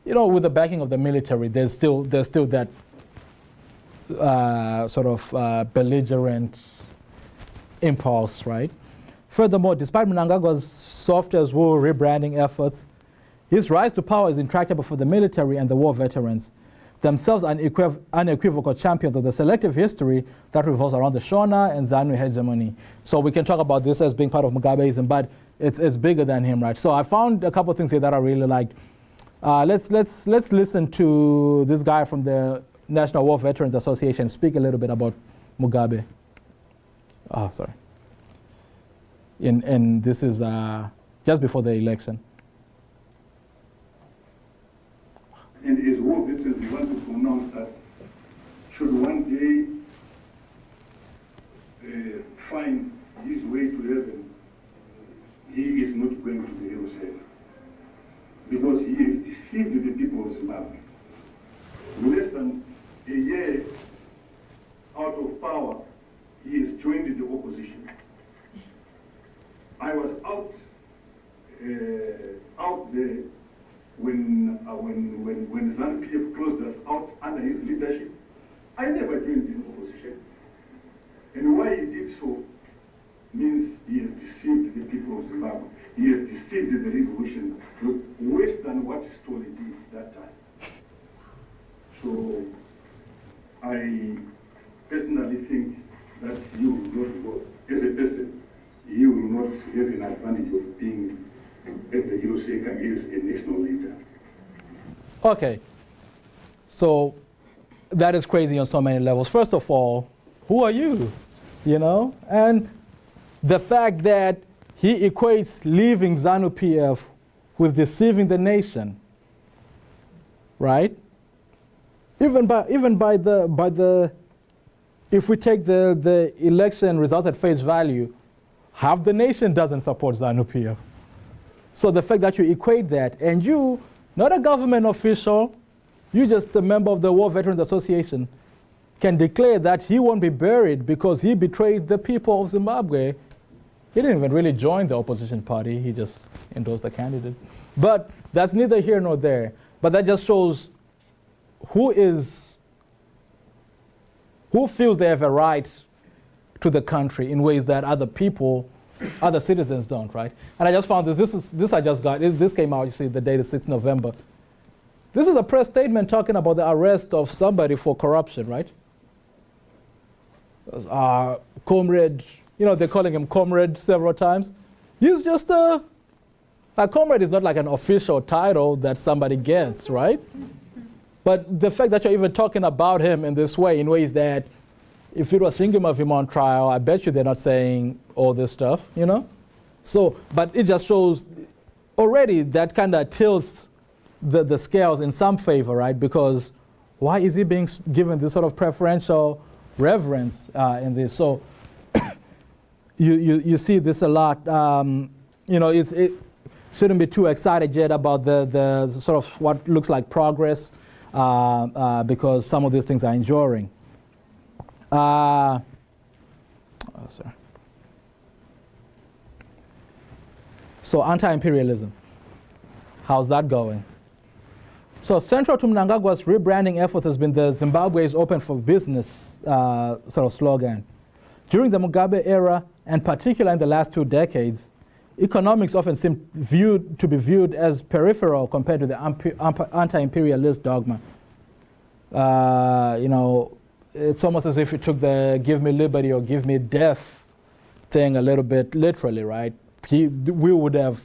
with the backing of the military, there's still that sort of belligerent impulse, right? Furthermore, despite Mnangagwa's soft-as-wool rebranding efforts, his rise to power is intractable for the military and the war veterans, themselves unequivocal champions of the selective history that revolves around the Shona and ZANU hegemony. So we can talk about this as being part of Mugabeism, but it's bigger than him, right? So I found a couple of things here that I really liked. Let's listen to this guy from the National War Veterans Association speak a little bit about Mugabe. Oh, sorry. And this is just before the election. And as war veterans, we want to pronounce that should one day find his way to heaven, he is not going to the hero's hell, because he has deceived the people of Zimbabwe. Less than a year out of power, he has joined the opposition. I was out there when ZANU-PF closed us out under his leadership. I never joined the opposition. And why he did so means he has deceived the people of Zimbabwe. He has deceived the revolution to waste than what Story did that time. So I personally think that you will not go, as a person, you will not have an advantage of being at the Hero Shaker as a national leader. Okay. So that is crazy on so many levels. First of all, who are you? You know? And the fact that he equates leaving ZANU-PF with deceiving the nation, right? Even by the if we take the election result at face value, half the nation doesn't support ZANU-PF. So the fact that you equate that, and you, not a government official, you just a member of the War Veterans Association, can declare that he won't be buried because he betrayed the people of Zimbabwe. He didn't even really join the opposition party, he just endorsed the candidate. But that's neither here nor there. But that just shows who feels they have a right to the country in ways that other people, other citizens don't, right? And I just found this I just got, this came out, you see, the day, the 6th November. This is a press statement talking about the arrest of somebody for corruption, right? Comrade, you know, they're calling him Comrade several times. He's just a Comrade is not like an official title that somebody gets, right? But the fact that you're even talking about him in this way, in ways that if it was Shingi Mavima on trial, I bet you they're not saying all this stuff, you know? So, but it just shows already that kind of tilts the scales in some favor, right? Because why is he being given this sort of preferential reverence in this? So you see this a lot. You know, it shouldn't be too excited yet about the sort of what looks like progress because some of these things are enduring. Sorry. So anti-imperialism, how's that going? So central to Mnangagwa's rebranding efforts has been the Zimbabwe is open for business sort of slogan. During the Mugabe era, and particularly in the last 2 decades, economics often seemed to be viewed as peripheral compared to the anti-imperialist dogma. You know, it's almost as if you took the give me liberty or give me death thing a little bit literally, right? We would have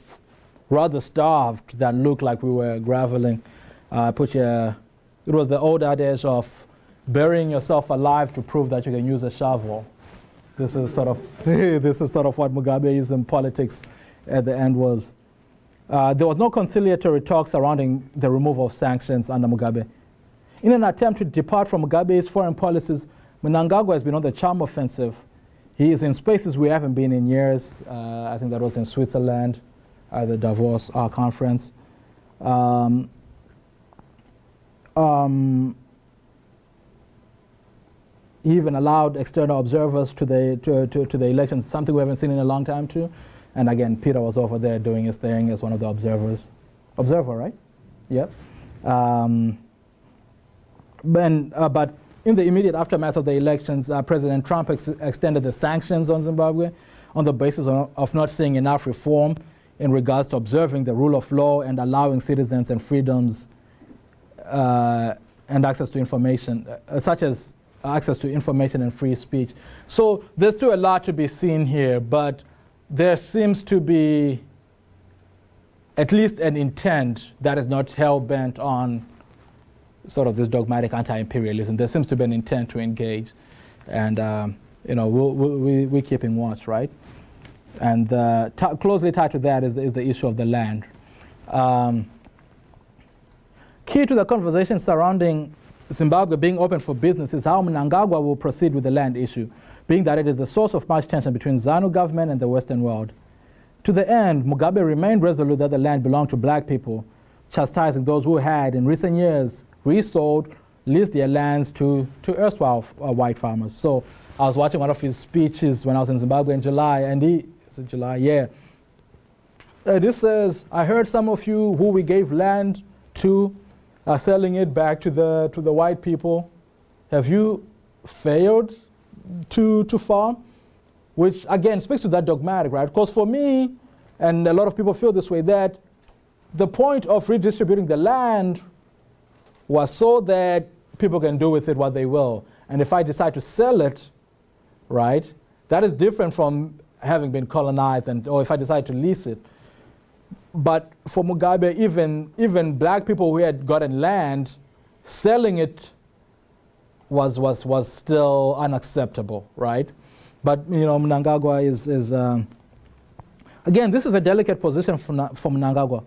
rather starved than look like we were groveling. It was the old adage of burying yourself alive to prove that you can use a shovel. This is sort of what Mugabeism politics at the end was. There was no conciliatory talk surrounding the removal of sanctions under Mugabe. In an attempt to depart from Mugabe's foreign policies, Mnangagwa has been on the charm offensive. He is in spaces we haven't been in years. I think that was in Switzerland, at the Davos conference. He even allowed external observers to the elections, something we haven't seen in a long time too. And again, Peter was over there doing his thing as one of the observers. Observer, right? Yep. But in the immediate aftermath of the elections, President Trump extended the sanctions on Zimbabwe on the basis of not seeing enough reform in regards to observing the rule of law and allowing citizens and freedoms and access to information, such as access to information and free speech. So there's still a lot to be seen here, but there seems to be at least an intent that is not hell-bent on sort of this dogmatic anti-imperialism. There seems to be an intent to engage, and you know, we're keeping watch, right? And closely tied to that is the issue of the land. Key to the conversation surrounding Zimbabwe being open for business is how Mnangagwa will proceed with the land issue, being that it is the source of much tension between ZANU government and the Western world. To the end, Mugabe remained resolute that the land belonged to black people, chastising those who had, in recent years, resold, leased their lands to erstwhile white farmers. So I was watching one of his speeches when I was in Zimbabwe in July, and he says, I heard some of you who we gave land to are selling it back to the white people. Have you failed to farm? Which again speaks to that dogmatic, right? Because for me, and a lot of people feel this way, that the point of redistributing the land was so that people can do with it what they will. And if I decide to sell it, right, that is different from having been colonized, or if I decide to lease it. But for Mugabe, even black people who had gotten land, selling it was still unacceptable, right? But Mnangagwa is again, this is a delicate position for Mnangagwa.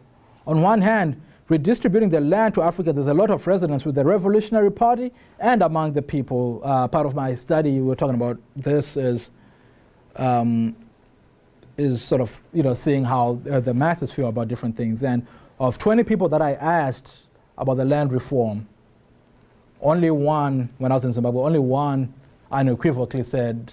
On one hand, redistributing the land to Africa, there's a lot of resonance with the Revolutionary Party and among the people. Part of my study, we were talking about this, is sort of seeing how the masses feel about different things. And of 20 people that I asked about the land reform, only one, when I was in Zimbabwe, only one unequivocally said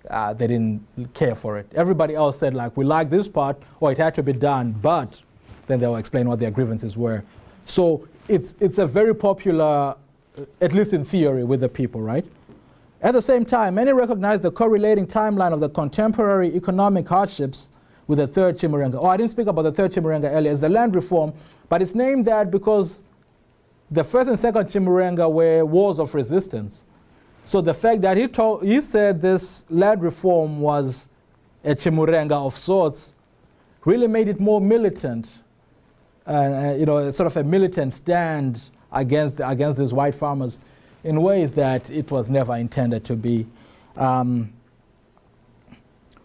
they didn't care for it. Everybody else said, like, we like this part, or it had to be done, but then they'll explain what their grievances were. So it's a very popular, at least in theory, with the people, right? At the same time, many recognize the correlating timeline of the contemporary economic hardships with the third Chimurenga. Oh, I didn't speak about the third Chimurenga earlier. It's the land reform, but it's named that because the first and second Chimurenga were wars of resistance. So the fact that he said this land reform was a Chimurenga of sorts really made it more militant, sort of a militant stand against these white farmers in ways that it was never intended to be.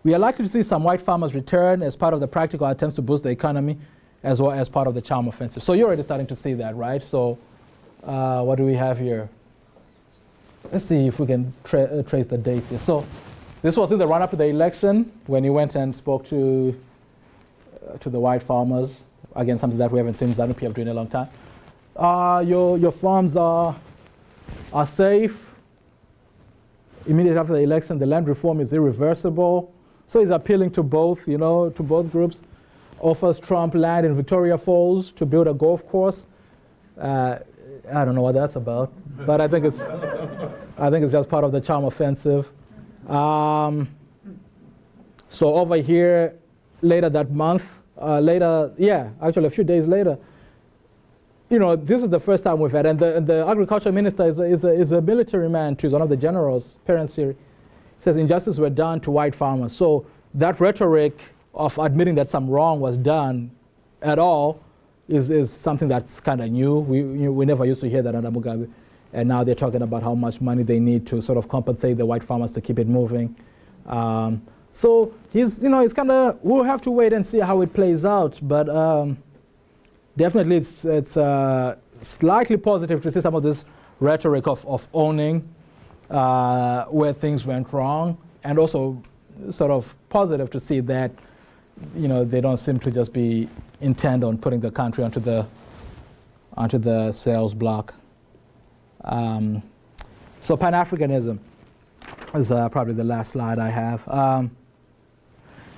We are likely to see some white farmers return as part of the practical attempts to boost the economy, as well as part of the charm offensive. So you're already starting to see that, right? So what do we have here? Let's see if we can trace the dates here. So this was in the run-up to the election when he went and spoke to the white farmers. Again, something that we haven't seen ZANU-PF doing in a long time. Your farms are safe. Immediately after the election, the land reform is irreversible. So he's appealing to both, to both groups. Offers Trump land in Victoria Falls to build a golf course. I don't know what that's about, but I think it's just part of the charm offensive. So over here, later that month, actually a few days later, this is the first time we've had, and the agriculture minister is a military man too. He's one of the generals, parents here. He says injustices were done to white farmers. So that rhetoric of admitting that some wrong was done at all is something that's kind of new. We never used to hear that under Mugabe, and now they're talking about how much money they need to sort of compensate the white farmers to keep it moving. So he's kind of, we'll have to wait and see how it plays out, but definitely it's slightly positive to see some of this rhetoric of owning where things went wrong, and also sort of positive to see that they don't seem to just be intent on putting the country onto the sales block. So pan-Africanism is probably the last slide I have.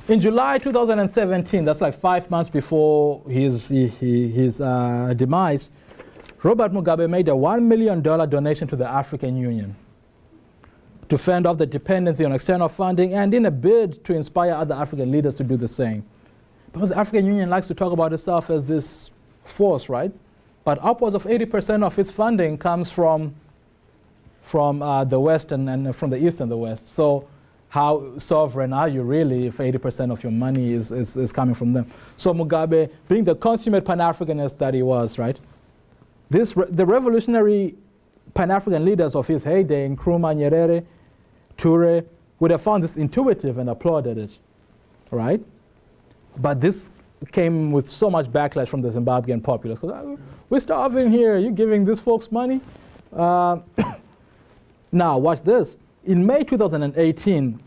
In July 2017, that's like 5 months before his demise, Robert Mugabe made a $1 million donation to the African Union to fend off the dependency on external funding, and in a bid to inspire other African leaders to do the same. Because the African Union likes to talk about itself as this force, right? But upwards of 80% of its funding comes from the West and from the East and the West. So how sovereign are you really if 80% of your money is coming from them? So Mugabe, being the consummate Pan-Africanist that he was, right? The revolutionary Pan-African leaders of his heyday, Nkrumah, Nyerere, Toure, would have found this intuitive and applauded it, right? But this came with so much backlash from the Zimbabwean populace. Because we're starving here, you're giving these folks money? Now, watch this. In May 2018,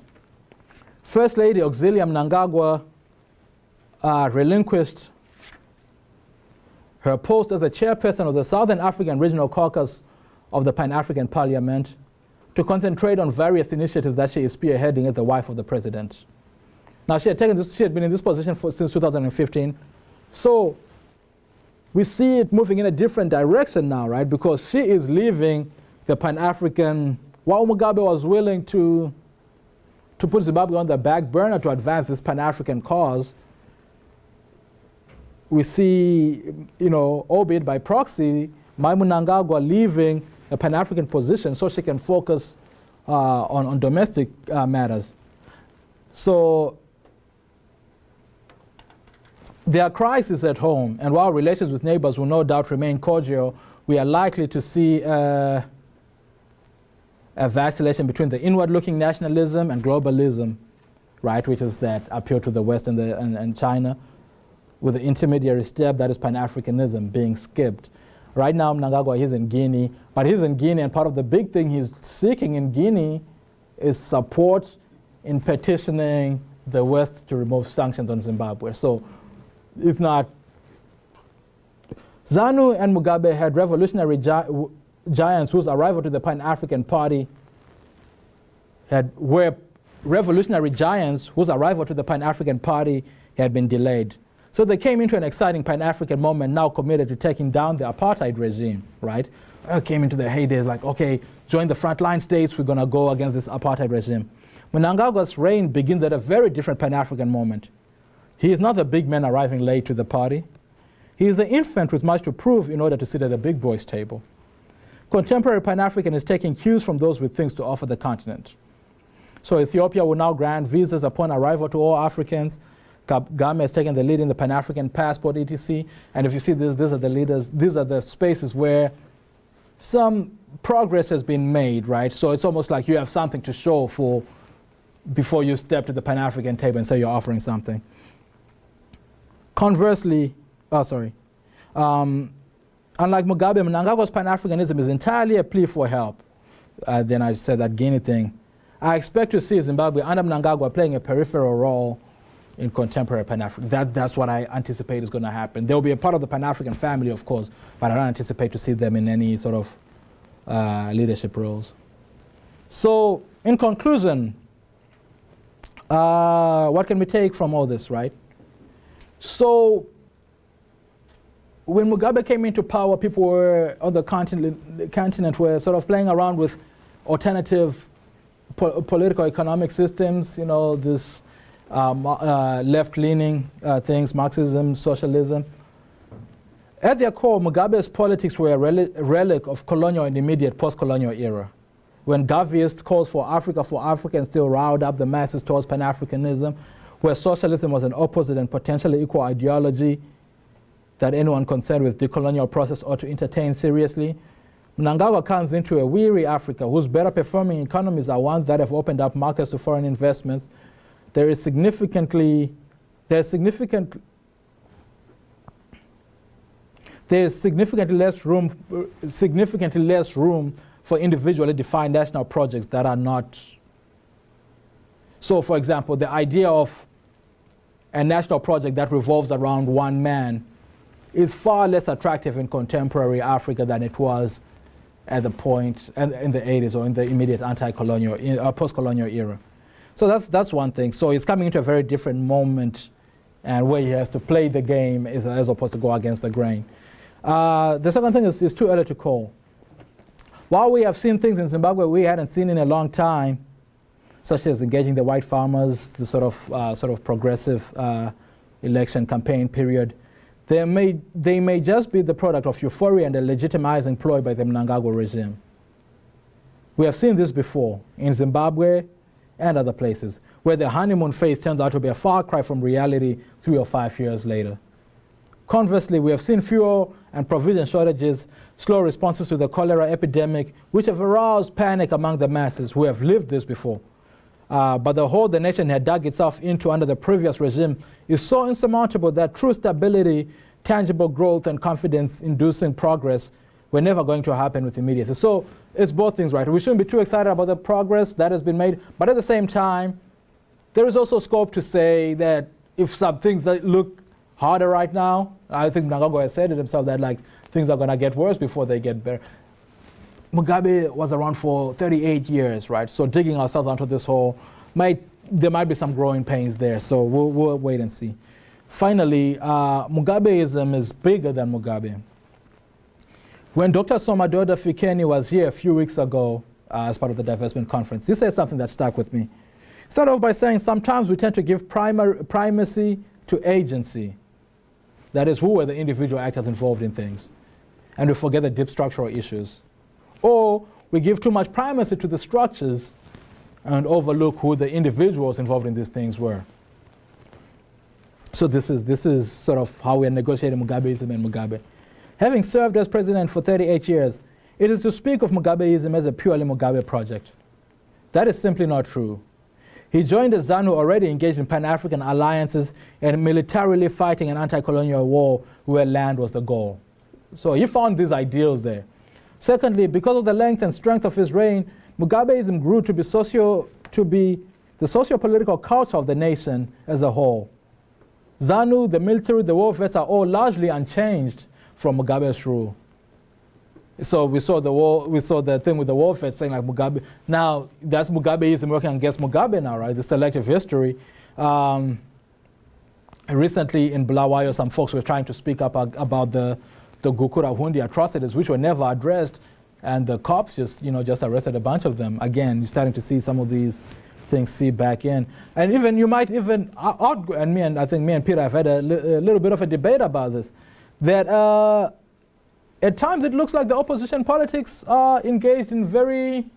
First Lady Auxilia Mnangagwa relinquished her post as a chairperson of the Southern African Regional Caucus of the Pan-African Parliament to concentrate on various initiatives that she is spearheading as the wife of the president. Now, she had been in this position since 2015. So we see it moving in a different direction now, right? Because she is leaving the Pan-African, while Mugabe was willing to put Zimbabwe on the back burner to advance this Pan-African cause, we see, albeit by proxy, Mnangagwa leaving a Pan-African position so she can focus on domestic matters. So there are crises at home, and while relations with neighbors will no doubt remain cordial, we are likely to see a vacillation between the inward-looking nationalism and globalism, right, which is that appeal to the West and China, with the intermediary step that is pan-Africanism being skipped. Right now, Mnangagwa, he's in Guinea, but he's in Guinea, and part of the big thing he's seeking in Guinea is support in petitioning the West to remove sanctions on Zimbabwe. So it's not. ZANU and Mugabe had revolutionary giants whose arrival to the Pan-African Party were revolutionary giants whose arrival to the Pan-African Party had been delayed. So they came into an exciting Pan-African moment, now committed to taking down the apartheid regime, right? Came into the heyday, like, okay, join the frontline states, we're going to go against this apartheid regime. Mnangagwa's reign begins at a very different Pan-African moment. He is not the big man arriving late to the party. He is the infant with much to prove in order to sit at the big boys' table. Contemporary Pan-African is taking cues from those with things to offer the continent. So Ethiopia will now grant visas upon arrival to all Africans. Kagame has taken the lead in the Pan-African passport, etc. And if you see this, these are the leaders, these are the spaces where some progress has been made, right? So it's almost like you have something to show for before you step to the Pan-African table and say you're offering something. Conversely, unlike Mugabe, Mnangagwa's Pan-Africanism is entirely a plea for help. Then I said that Guinea thing. I expect to see Zimbabwe under Mnangagwa playing a peripheral role in contemporary Pan-African. That's what I anticipate is going to happen. They'll be a part of the Pan-African family, of course, but I don't anticipate to see them in any sort of leadership roles. So, in conclusion, what can we take from all this, right? So, when Mugabe came into power, people were on the continent were sort of playing around with alternative political economic systems, this left-leaning things, Marxism, socialism. At their core, Mugabe's politics were a relic of colonial and immediate post-colonial era, when Gaviist calls for Africans still riled up the masses towards Pan-Africanism, where socialism was an opposite and potentially equal ideology that anyone concerned with the colonial process ought to entertain seriously. Mnangagwa comes into a weary Africa whose better performing economies are ones that have opened up markets to foreign investments. There's significantly less room for individually defined national projects that are not. So, for example, the idea of a national project that revolves around one man is far less attractive in contemporary Africa than it was at the point in the 80s or in the immediate anti-colonial, post-colonial era. So that's one thing. So he's coming into a very different moment and where he has to play the game as opposed to go against the grain. The second thing is too early to call. While we have seen things in Zimbabwe we hadn't seen in a long time, such as engaging the white farmers, the sort of progressive election campaign period, they may just be the product of euphoria and a legitimizing ploy by the Mnangagwa regime. We have seen this before in Zimbabwe and other places, where the honeymoon phase turns out to be a far cry from reality 3 or 5 years later. Conversely, we have seen fuel and provision shortages, slow responses to the cholera epidemic, which have aroused panic among the masses who have lived this before. But the hole the nation had dug itself into under the previous regime is so insurmountable that true stability, tangible growth, and confidence-inducing progress were never going to happen with immediacy. So it's both things, right? We shouldn't be too excited about the progress that has been made, but at the same time, there is also scope to say that if some things that look harder right now, I think Mnangagwa has said it himself that like things are going to get worse before they get better. Mugabe was around for 38 years, right? So digging ourselves onto this hole, there might be some growing pains there. So we'll wait and see. Finally, Mugabeism is bigger than Mugabe. When Dr. Somadoda Fikeni was here a few weeks ago as part of the divestment conference, he said something that stuck with me. He started off by saying sometimes we tend to give primacy to agency. That is, who were the individual actors involved in things? And we forget the deep structural issues. Or we give too much primacy to the structures and overlook who the individuals involved in these things were. So this is sort of how we are negotiating Mugabeism and Mugabe. Having served as president for 38 years, it is to speak of Mugabeism as a purely Mugabe project. That is simply not true. He joined the ZANU already engaged in pan-African alliances and militarily fighting an anti-colonial war where land was the goal. So he found these ideals there. Secondly, because of the length and strength of his reign, Mugabeism grew to be the socio-political culture of the nation as a whole. ZANU, the military, the war vets are all largely unchanged from Mugabe's rule. So we saw the thing with the war vets saying like Mugabe. Now that's Mugabeism working against Mugabe now, right? The selective history. Recently in Bulawayo, some folks were trying to speak up about the Gukurahundi atrocities, which were never addressed, and the cops just arrested a bunch of them. Again, you're starting to see some of these things seep back in, and even you might even I think me and Peter have had a little bit of a debate about this. That at times it looks like the opposition politics are engaged in very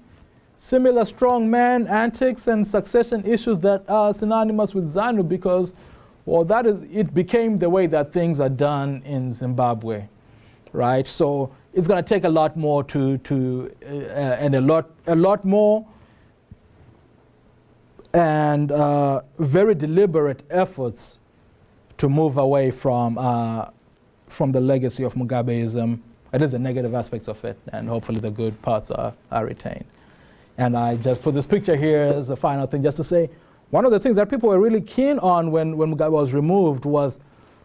similar strongman antics and succession issues that are synonymous with ZANU because, well, it became the way that things are done in Zimbabwe, right? So it's going to take a lot more and a lot more and very deliberate efforts to move away from the legacy of Mugabeism. It is the negative aspects of it, and hopefully the good parts are retained. And I just put this picture here as a final thing, just to say, one of the things that people were really keen on when Mugabe was removed was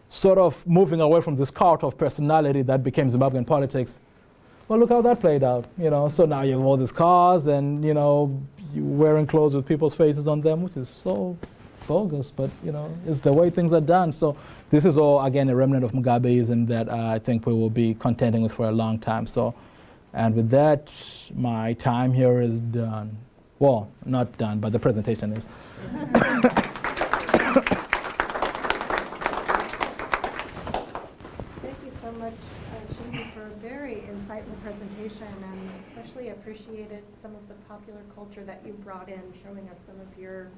sort of moving away from this cult of personality that became Zimbabwean politics. Well, look how that played out, So now you have all these cars and, you're wearing clothes with people's faces on them, which is so bogus, but, it's the way things are done. So this is all, again, a remnant of Mugabeism that I think we will be contending with for a long time. So, and with that, my time here is done. Well, not done, but the presentation is. Thank you so much, Shingi, for a very insightful presentation, and especially appreciated some of the popular culture that you brought in, showing us some of your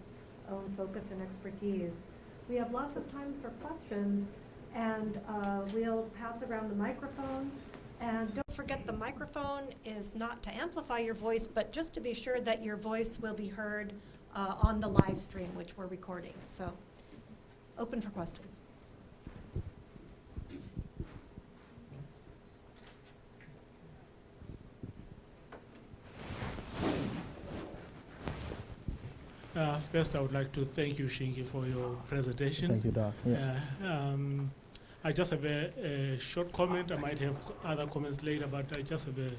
own focus and expertise. We have lots of time for questions, and we'll pass around the microphone. And don't forget, the microphone is not to amplify your voice, but just to be sure that your voice will be heard on the live stream, which we're recording. So, open for questions. First, I would like to thank you, Shingi, for your presentation. Thank you, Doc. Yeah. I just have a short comment. I might have other comments later, but I just have a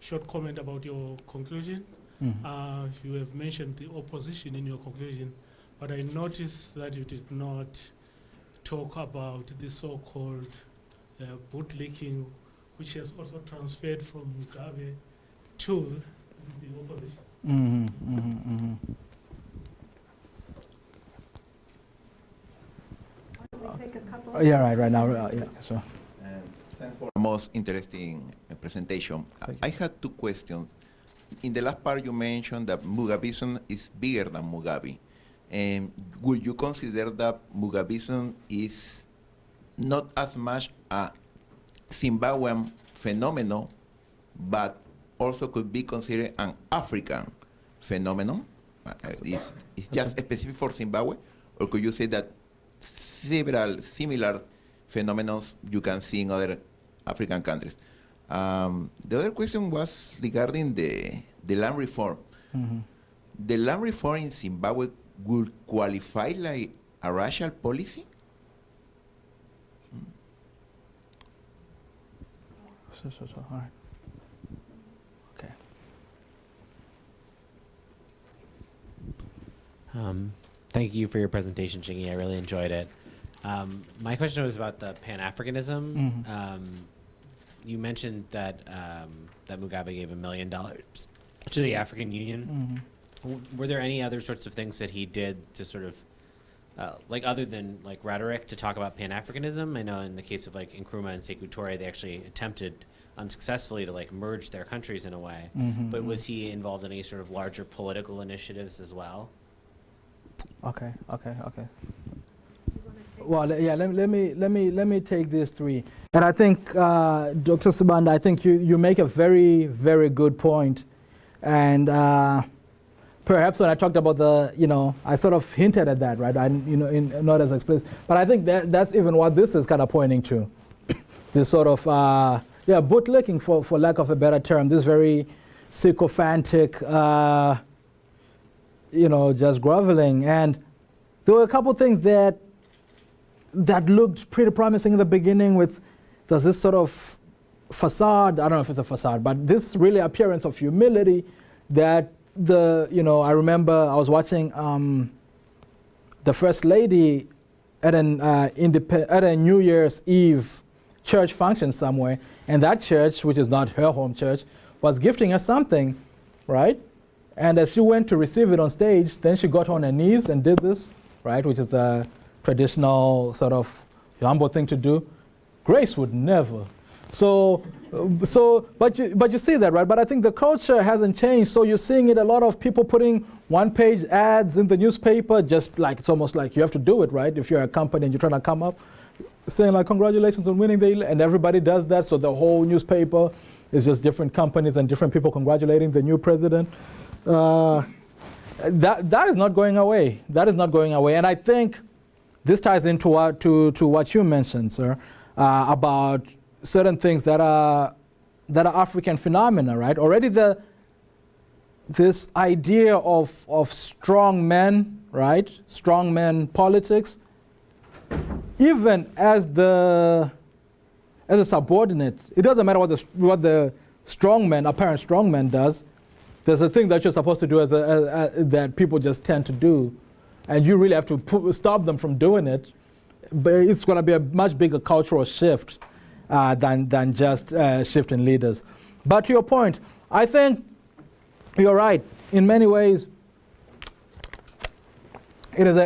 short comment about your conclusion. Mm-hmm. You have mentioned the opposition in your conclusion, but I noticed that you did not talk about the so-called bootlicking, which has also transferred from Mugabe to the opposition. Mm-hmm, mm-hmm, mm-hmm. We'll take a couple. Yeah, right now, yeah, so. Thanks for the most interesting presentation. Thank you. I had two questions. In the last part, you mentioned that Mugabeism is bigger than Mugabe. Would you consider that Mugabeism is not as much a Zimbabwean phenomenon, but also could be considered an African phenomenon? Is just specific for Zimbabwe, or could you say that several similar phenomena you can see in other African countries? The other question was regarding the land reform. Mm-hmm. The land reform in Zimbabwe would qualify like a racial policy? So, all right. Okay. Thank you for your presentation, Shingi. I really enjoyed it. My question was about the pan-Africanism. Mm-hmm. You mentioned that that Mugabe gave $1 million to the African Union. Mm-hmm. Were there any other sorts of things that he did to sort of like other than like rhetoric, to talk about pan-Africanism? I know in the case of like Nkrumah and Sekou Touré, they actually attempted unsuccessfully to like merge their countries in a way. But was he involved in any sort of larger political initiatives as well? Okay. Well, yeah. Let me take these three. And I think, Dr. Subanda, I think you make a very, very good point. And perhaps when I talked about I sort of hinted at that, right? Not as explicit. But I think that's even what this is kind of pointing to. This sort of, bootlicking, for lack of a better term. This very sycophantic, just groveling. And there were a couple things that looked pretty promising in the beginning with, there's this sort of facade, I don't know if it's a facade, but this really appearance of humility that I remember I was watching the First Lady at a New Year's Eve church function somewhere, and that church, which is not her home church, was gifting her something, right? And as she went to receive it on stage, then she got on her knees and did this, right, which is the traditional sort of humble thing to do. Grace would never. But you see that, right? But I think the culture hasn't changed. So you're seeing it, a lot of people putting one-page ads in the newspaper, just like, it's almost like you have to do it, right? If you're a company and you're trying to come up, saying like, congratulations on winning and everybody does that. So the whole newspaper is just different companies and different people congratulating the new president. That is not going away. That is not going away. And I think this ties into what you mentioned, sir, about certain things that are African phenomena, right? Already this idea of strong men, right? Strong men politics, even as a subordinate, it doesn't matter what the apparent strong man does. There's a thing that you're supposed to do that people just tend to do, and you really have to stop them from doing it. But it's going to be a much bigger cultural shift than just shift in leaders. But to your point, I think you're right. In many ways, it is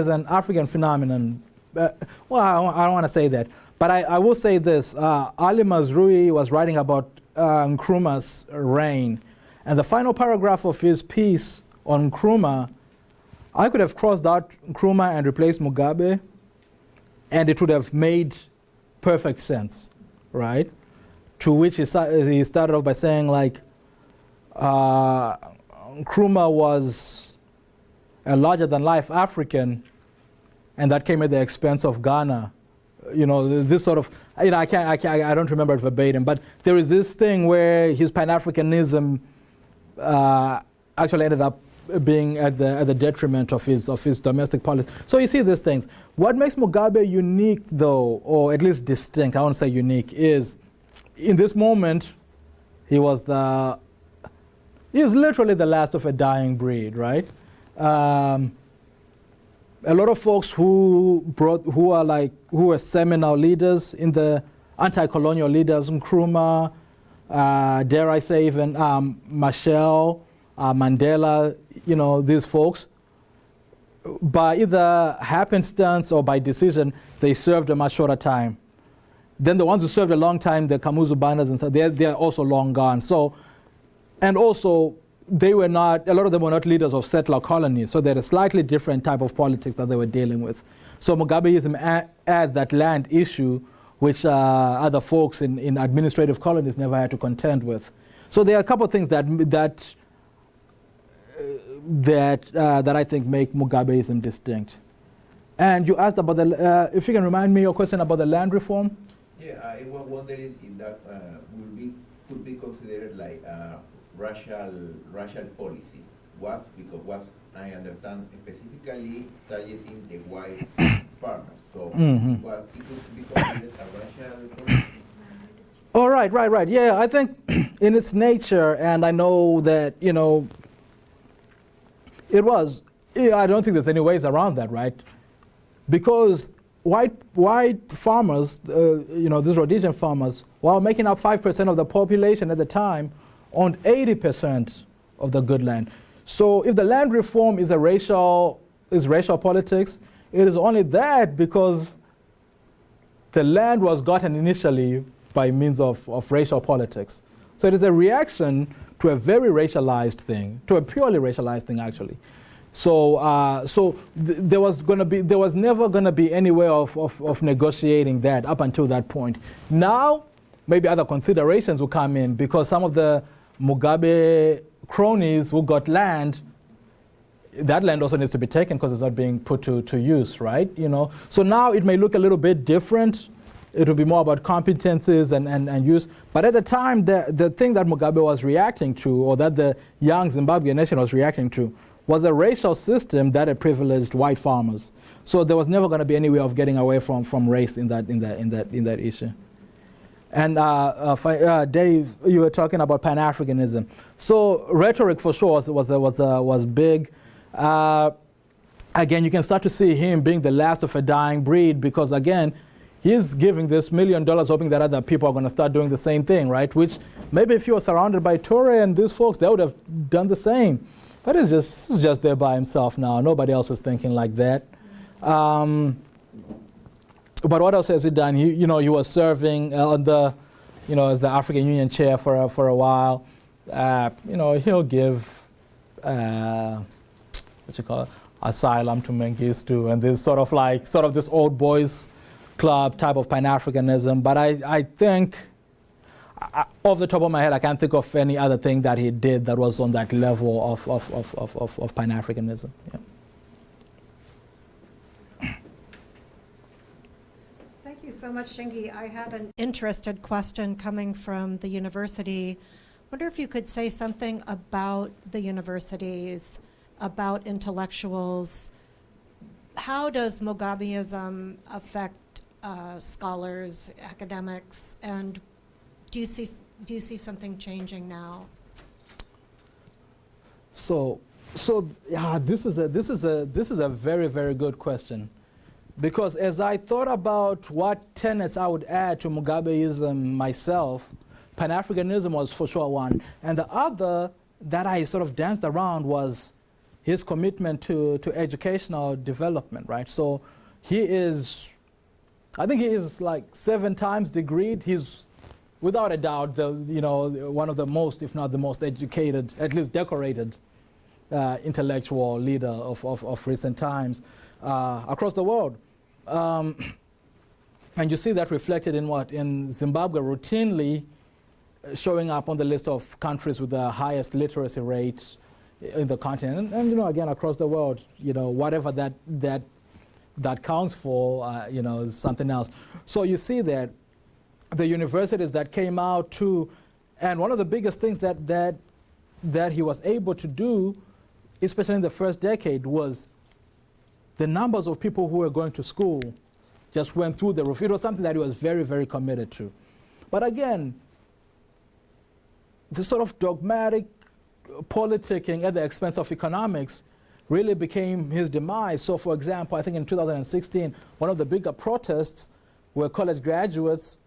an African phenomenon. Well, I don't want to say that, but I will say this. Ali Mazrui was writing about Nkrumah's reign, and the final paragraph of his piece on Nkrumah, I could have crossed out Nkrumah and replaced Mugabe, and it would have made perfect sense, right? To which he started off by saying, like, Nkrumah was a larger-than-life African, and that came at the expense of Ghana. This sort of, I don't remember it verbatim, but there is this thing where his pan-Africanism actually ended up being at the detriment of his domestic politics. So you see these things. What makes Mugabe unique, though, or at least distinct, I won't say unique, is in this moment, he is literally the last of a dying breed, right? A lot of folks who were seminal leaders in the anti-colonial leaders, Nkrumah, dare I say even Machel, Mandela, these folks, by either happenstance or by decision, they served a much shorter time. Then the ones who served a long time, the Kamuzu Bandas and stuff, they're also long gone. So, and also, a lot of them were not leaders of settler colonies, so they had a slightly different type of politics that they were dealing with. So Mugabeism adds that land issue, which other folks in administrative colonies never had to contend with. So there are a couple of things that I think make Mugabeism distinct. And you asked about if you can remind me your question about the land reform? Yeah, I was wondering if that could be considered like racial policy. Because I understand specifically targeting the white farmers. So it could be considered a racial policy. Oh, right. Yeah, I think in its nature, and I know that, it was. I don't think there's any ways around that, right? Because white farmers, these Rhodesian farmers, while making up 5% of the population at the time, owned 80% of the good land. So if the land reform is racial politics, It is only that because the land was gotten initially by means of racial politics. So it is a reaction to a very racialized thing, to a purely racialized thing, actually. So, there was never going to be any way of negotiating that up until that point. Now, maybe other considerations will come in because some of the Mugabe cronies who got land, that land also needs to be taken because it's not being put to use, right? You know, so now it may look a little bit different. It will be more about competencies and use. But at the time, the thing that Mugabe was reacting to, or that the young Zimbabwean nation was reacting to, was a racial system that had privileged white farmers. So there was never going to be any way of getting away from race in that issue. And Dave, you were talking about pan-africanism. So rhetoric for sure was big. Again, you can start to see him being the last of a dying breed because again, he's giving this $1 million hoping that other people are going to start doing the same thing, right? Which maybe if you were surrounded by Toure and these folks, they would have done the same. But he's just there by himself now. Nobody else is thinking like that. But what else has he done? He was serving on the, as the African Union chair for a while. He'll give, asylum to Mengistu and this sort of this old boys club type of pan-Africanism. But I think, off the top of my head, I can't think of any other thing that he did that was on that level of pan-Africanism. Yeah. Thank you so much, Shingi. I have an interested question coming from the university. Wonder if you could say something about the universities, about intellectuals. How does Mugabeism affect scholars, academics, and do you see something changing now? So yeah, this is a very, very good question, because as I thought about what tenets I would add to Mugabeism myself, Pan-Africanism was for sure one, and the other that I sort of danced around was his commitment to educational development, right? So I think he is like 7 times degreed. He's without a doubt one of the most, if not the most educated, at least decorated intellectual leader of recent times across the world. And you see that reflected in Zimbabwe, routinely showing up on the list of countries with the highest literacy rate in the continent, and again across the world, whatever that counts for, is something else. So you see that the universities that came out too, and one of the biggest things that he was able to do, especially in the first decade, was the numbers of people who were going to school just went through the roof. It was something that he was very, very committed to. But again, the sort of dogmatic politicking at the expense of economics really became his demise. So for example, I think in 2016, one of the bigger protests were college graduates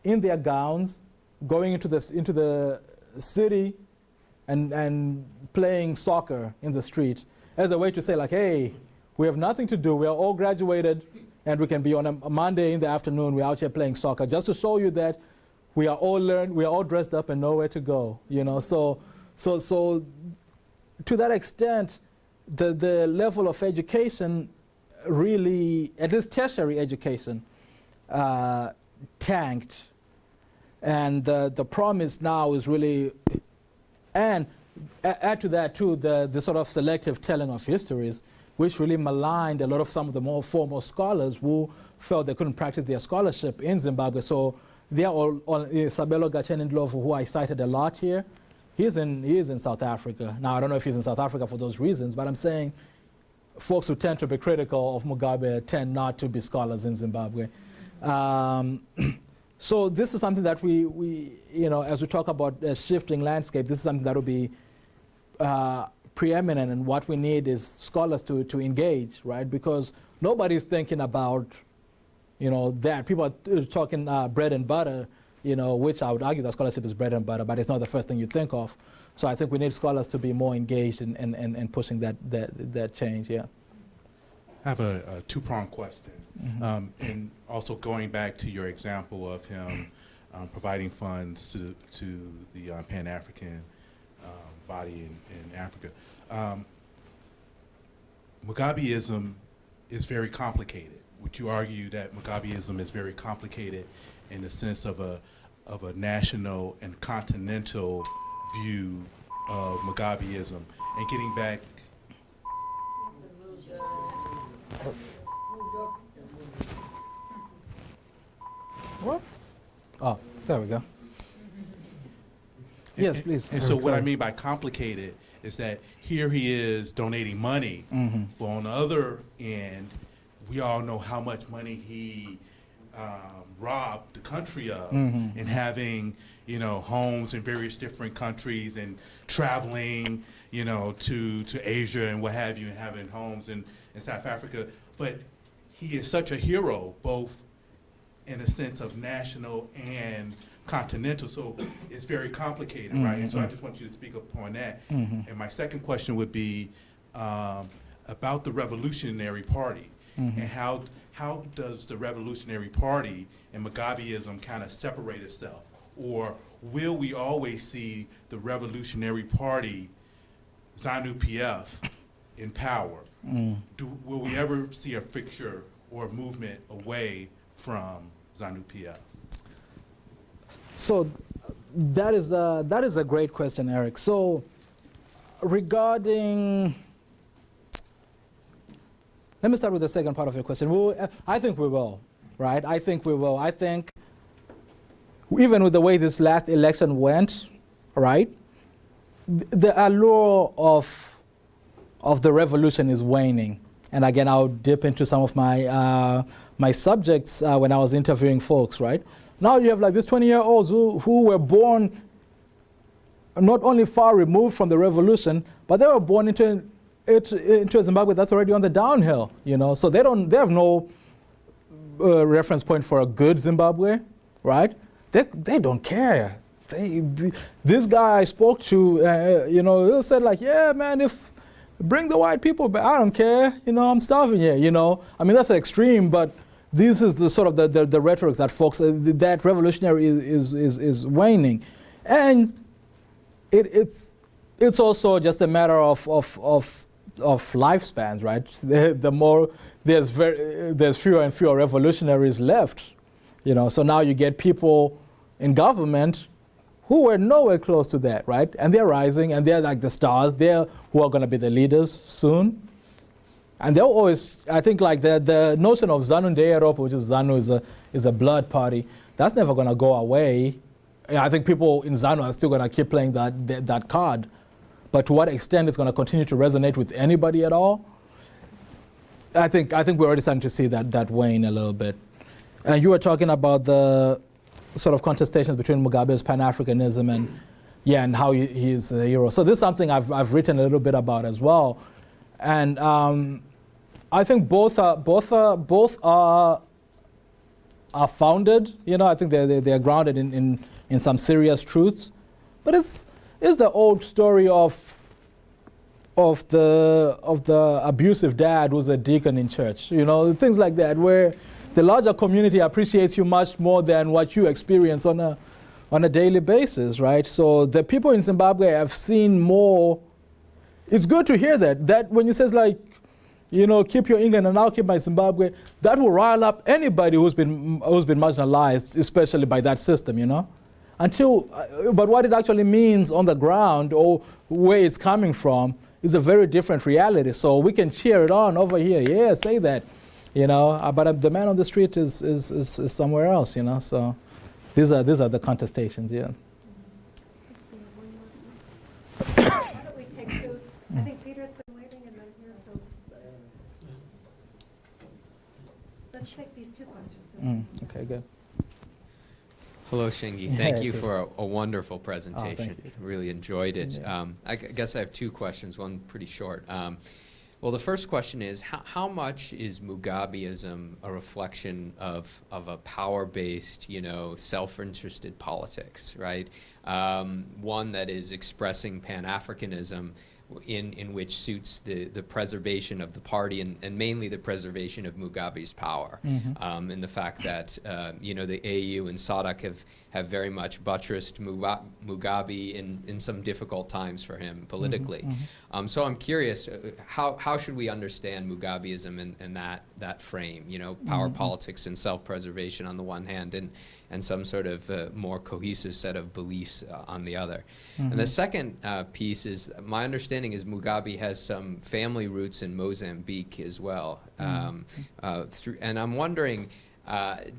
in their gowns going into the city and playing soccer in the street as a way to say, like, hey, we have nothing to do. We are all graduated and we can be on a Monday in the afternoon, we're out here playing soccer, just to show you that we are all dressed up and know where to go, So to that extent, the level of education really, at least tertiary education, tanked. And the promise now is really, and add to that too, the sort of selective telling of histories, which really maligned a lot of some of the more foremost scholars who felt they couldn't practice their scholarship in Zimbabwe. So they are all Sabelo Gachenindlovu, who I cited a lot here. He is in South Africa. Now, I don't know if he's in South Africa for those reasons, but I'm saying folks who tend to be critical of Mugabe tend not to be scholars in Zimbabwe. So this is something that we as we talk about a shifting landscape, this is something that will be preeminent, and what we need is scholars to engage, right? Because nobody's thinking about, that. People are talking bread and butter, which I would argue that scholarship is bread and butter, but it's not the first thing you think of. So I think we need scholars to be more engaged in pushing that change, yeah. I have a two-pronged question. And also going back to your example of him providing funds to the Pan-African body in Africa. Mugabeism is very complicated. Would you argue that Mugabeism is very complicated in the sense of a national and continental view of Mugabeism? And getting back. What? Oh, there we go. Yes, please. And so what I mean by complicated is that here he is donating money, but on the other end, we all know how much money he robbed the country of, and having, you know, homes in various different countries and traveling, you know, to Asia and what have you, and having homes in South Africa. But he is such a hero, both in a sense of national and continental, so it's very complicated, right? And so I just want you to speak upon that. And my second question would be about the Revolutionary Party, and how does the Revolutionary Party and Mugabeism kind of separate itself? Or will we always see the Revolutionary Party, ZANU-PF, in power? Will we ever see a fixture or a movement away from ZANU-PF? So that is a great question, Eric. So regarding, let me start with the second part of your question. I think we will, right? I think we will. I think even with the way this last election went, right, the allure of the revolution is waning. And again, I'll dip into some of my my subjects when I was interviewing folks, right? Now you have like these 20-year-olds who were born not only far removed from the revolution, but they were born into a Zimbabwe that's already on the downhill, you know. So they have no reference point for a good Zimbabwe, right? They don't care. This guy I spoke to, you know, he said like, yeah, man, bring the white people back, I don't care, you know, I'm starving here, you know. I mean, that's extreme, but this is the sort of the rhetoric that folks, that revolutionary is waning. And it's also just a matter of lifespans, right? The more there's fewer and fewer revolutionaries left, you know. So now you get people in government who were nowhere close to that, right? And they're rising, and they're like the stars. They're who are going to be the leaders soon. And they'll always, I think, like the notion of ZANU de Europa, which is ZANU is a blood party, that's never going to go away. I think people in ZANU are still going to keep playing that card. But to what extent it's going to continue to resonate with anybody at all, I think we're already starting to see that wane a little bit. And you were talking about the sort of contestations between Mugabe's pan-Africanism and how he's a hero. So this is something I've written a little bit about as well. And I think both are founded. You know, I think they're grounded in some serious truths. But it's the old story of the abusive dad who's a deacon in church. You know, things like that, where the larger community appreciates you much more than what you experience on a daily basis, right? So the people in Zimbabwe have seen more. It's good to hear that when you says like, you know, keep your England and I'll keep my Zimbabwe, that will rile up anybody who's been marginalized, especially by that system, you know. But what it actually means on the ground or where it's coming from is a very different reality. So we can cheer it on over here, yeah, say that, you know. But the man on the street is somewhere else, you know. So these are the contestations, yeah. I think Peter's been waiting and then here, so let's take these two questions. Okay, good. Hello, Shingi. Thank you for a wonderful presentation. you. Really enjoyed it. Yeah. I guess I have two questions, one pretty short. Well, the first question is, how much is Mugabeism a reflection of a power-based, you know, self-interested politics, right? One that is expressing pan-Africanism in which suits the preservation of the party and mainly the preservation of Mugabe's power. And the fact that the AU and SADC have very much buttressed Mugabe in some difficult times for him politically. So I'm curious, how should we understand Mugabeism in that frame? Power politics and self-preservation on the one hand, and some sort of more cohesive set of beliefs on the other. And the second piece is, my understanding is Mugabe has some family roots in Mozambique as well. And I'm wondering,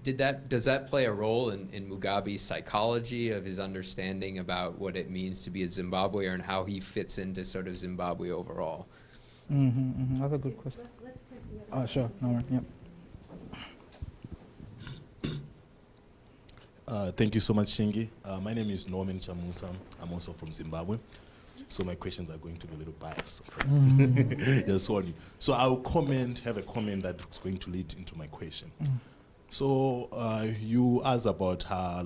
does that play a role in Mugabe's psychology, of his understanding about what it means to be a Zimbabwean and how he fits into sort of Zimbabwe overall? That's a good question. Let's take the other Sure. No, yeah. Thank you so much, Shingi. My name is Norman Chamusa. I'm also from Zimbabwe. So my questions are going to be a little biased. Just warn you. So I'll have a comment that's going to lead into my question. So you asked about how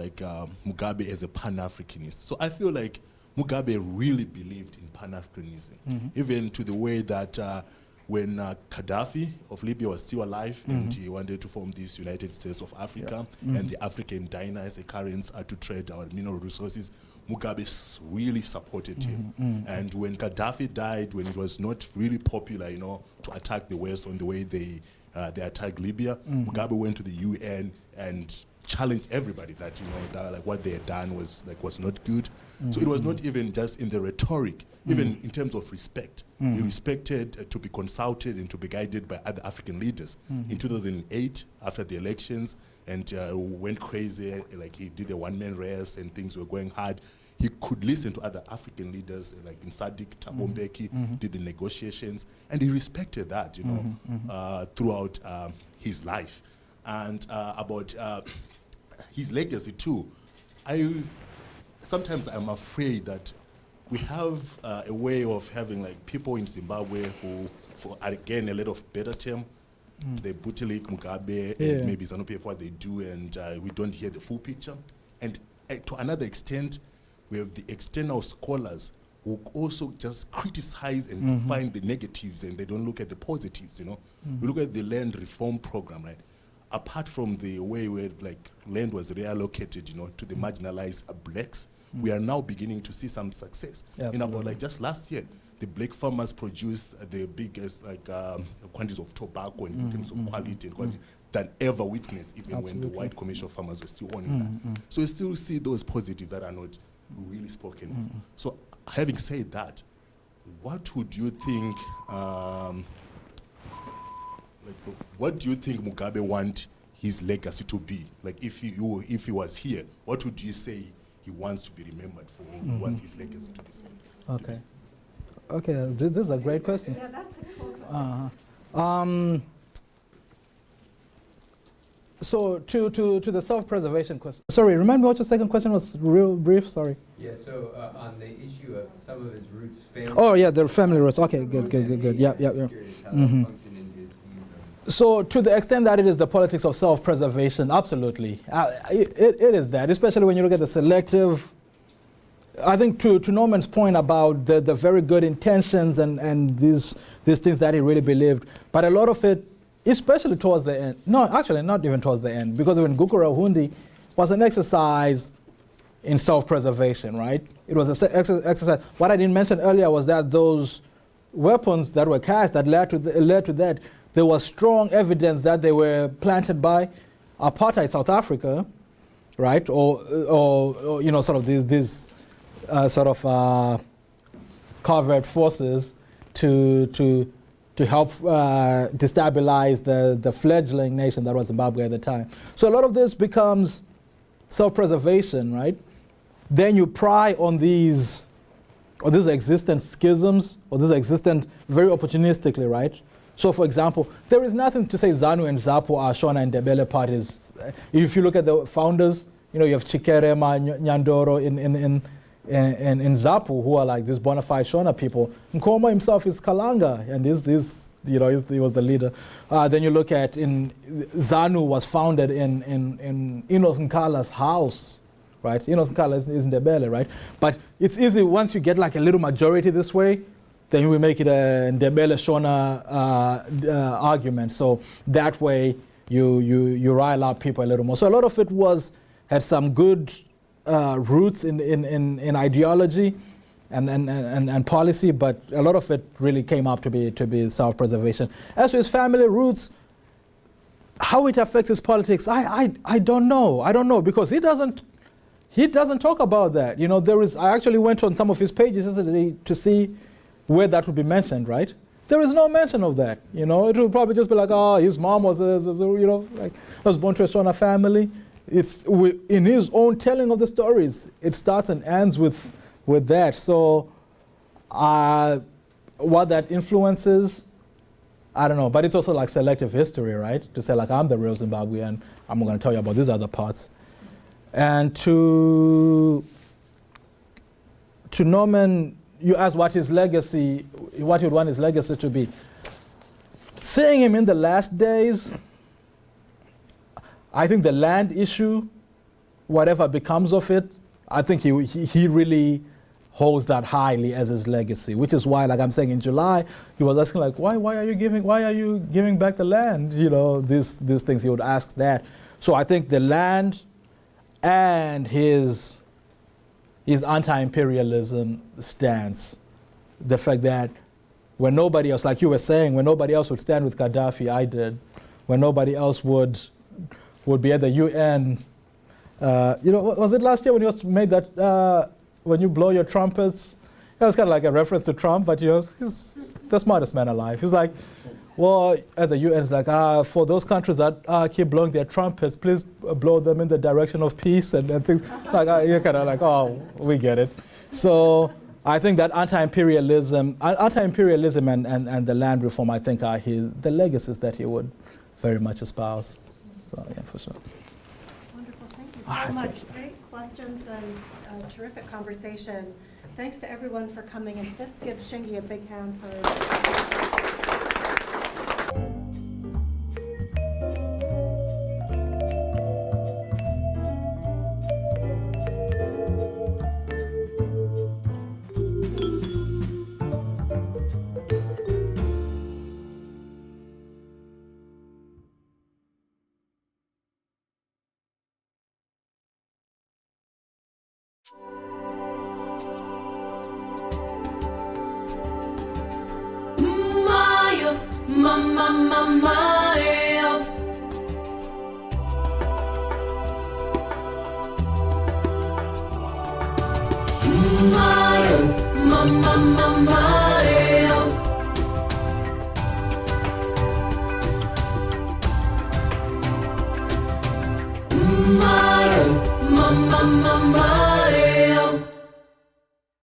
Mugabe as a pan-Africanist. So I feel like Mugabe really believed in pan-Africanism, even to the way that when Gaddafi of Libya was still alive and he wanted to form these United States of Africa and the African dynasty currents to trade our mineral resources, Mugabe really supported him. And when Gaddafi died, when it was not really popular, to attack the West on the way they attacked Libya, Mugabe went to the UN and challenged everybody that that what they had done was not good. So it was not even just in the rhetoric, even in terms of respect. He respected to be consulted and to be guided by other African leaders. In 2008, after the elections, and went crazy, like he did a one-man race and things were going hard. He could listen to other African leaders, like in SADC, Thabo Mbeki, did the negotiations, and he respected that, throughout his life. And about his legacy too, sometimes I'm afraid that we have a way of having people in Zimbabwe who, for again a lot of better term, they bootleg Mugabe and maybe ZANU-PF what they do, and we don't hear the full picture. And to another extent, we have the external scholars who also just criticize and find the negatives, and they don't look at the positives. We look at the land reform program, right? Apart from the way where land was reallocated, to the marginalized blacks, we are now beginning to see some success. In about just last year, the black farmers produced the biggest quantities of tobacco in terms of quality and quantity than ever witnessed, even when the white commercial farmers were still owning that. So we still see those positives that are not really spoken of. So having said that, what would you think? What do you think Mugabe want his legacy to be? If he was here, what would you say he wants to be remembered for? He wants his legacy to be seen. Okay, this is a great question. Yeah, that's a cool question. So to the self-preservation question. Sorry, remind me what your second question was. Real brief. Sorry. Yeah. So on the issue of some of his roots, family. Oh yeah, the family roots. Okay, good. Yeah. So to the extent that it is the politics of self-preservation, absolutely, it is that. Especially when you look at the selective. I think to Norman's point about the very good intentions and these things that he really believed, but a lot of it, especially towards the end, no, actually not even towards the end, because even Gukurahundi was an exercise in self-preservation, right? It was an exercise. What I didn't mention earlier was that those weapons that were cast that led to that, there was strong evidence that they were planted by apartheid South Africa, right? Or sort of these covert forces to help destabilize the fledgling nation that was Zimbabwe at the time. So a lot of this becomes self-preservation, right? Then you pry on these existent schisms, or these existent very opportunistically, right? So for example, there is nothing to say ZANU and ZAPU are Shona and Ndebele parties. If you look at the founders, you have Chikerema, Nyandoro in ZAPU, who are these bona fide Shona people. Nkrumah himself is Kalanga, and he was the leader. Then you look at ZANU was founded in Enos Nkala's house, right? Enos Nkala is Ndebele, right? But it's easy once you get a little majority this way, then we make it a Ndebele Shona argument. So that way you rile up people a little more. So a lot of it had some good roots in ideology and policy, but a lot of it really came up to be self-preservation. As for his family roots, how it affects his politics, I don't know. I don't know, because he doesn't talk about that. You know, I actually went on some of his pages yesterday to see where that would be mentioned, right? There is no mention of that. You know, it will probably just be like, oh, his mom was was born to a Shona family. It's in his own telling of the stories. It starts and ends with that. So, what that influences, I don't know. But it's also like selective history, right? To say like, I'm the real Zimbabwean. I'm going to tell you about these other parts. And to Norman, you asked what his legacy, what he would want his legacy to be. Seeing him in the last days, I think the land issue, whatever becomes of it, I think he really holds that highly as his legacy, which is why, like I'm saying, in July, he was asking like, why are you giving back the land? You know, these things, he would ask that. So I think the land and his anti-imperialism stance, the fact that when nobody else, like you were saying, when nobody else would stand with Gaddafi, I did. When nobody else would be at the UN. Was it last year when you made that, when you blow your trumpets? It was kind of like a reference to Trump, but he's the smartest man alive. He's like, well, at the UN, it's like, for those countries that keep blowing their trumpets, please blow them in the direction of peace and things. Like, you're kind of like, oh, we get it. So I think that anti-imperialism and the land reform, I think, are the legacies that he would very much espouse. So, yeah, for sure. Wonderful. Thank you so much. Great questions and terrific conversation. Thanks to everyone for coming, and let's give Shingi a big hand for Mama,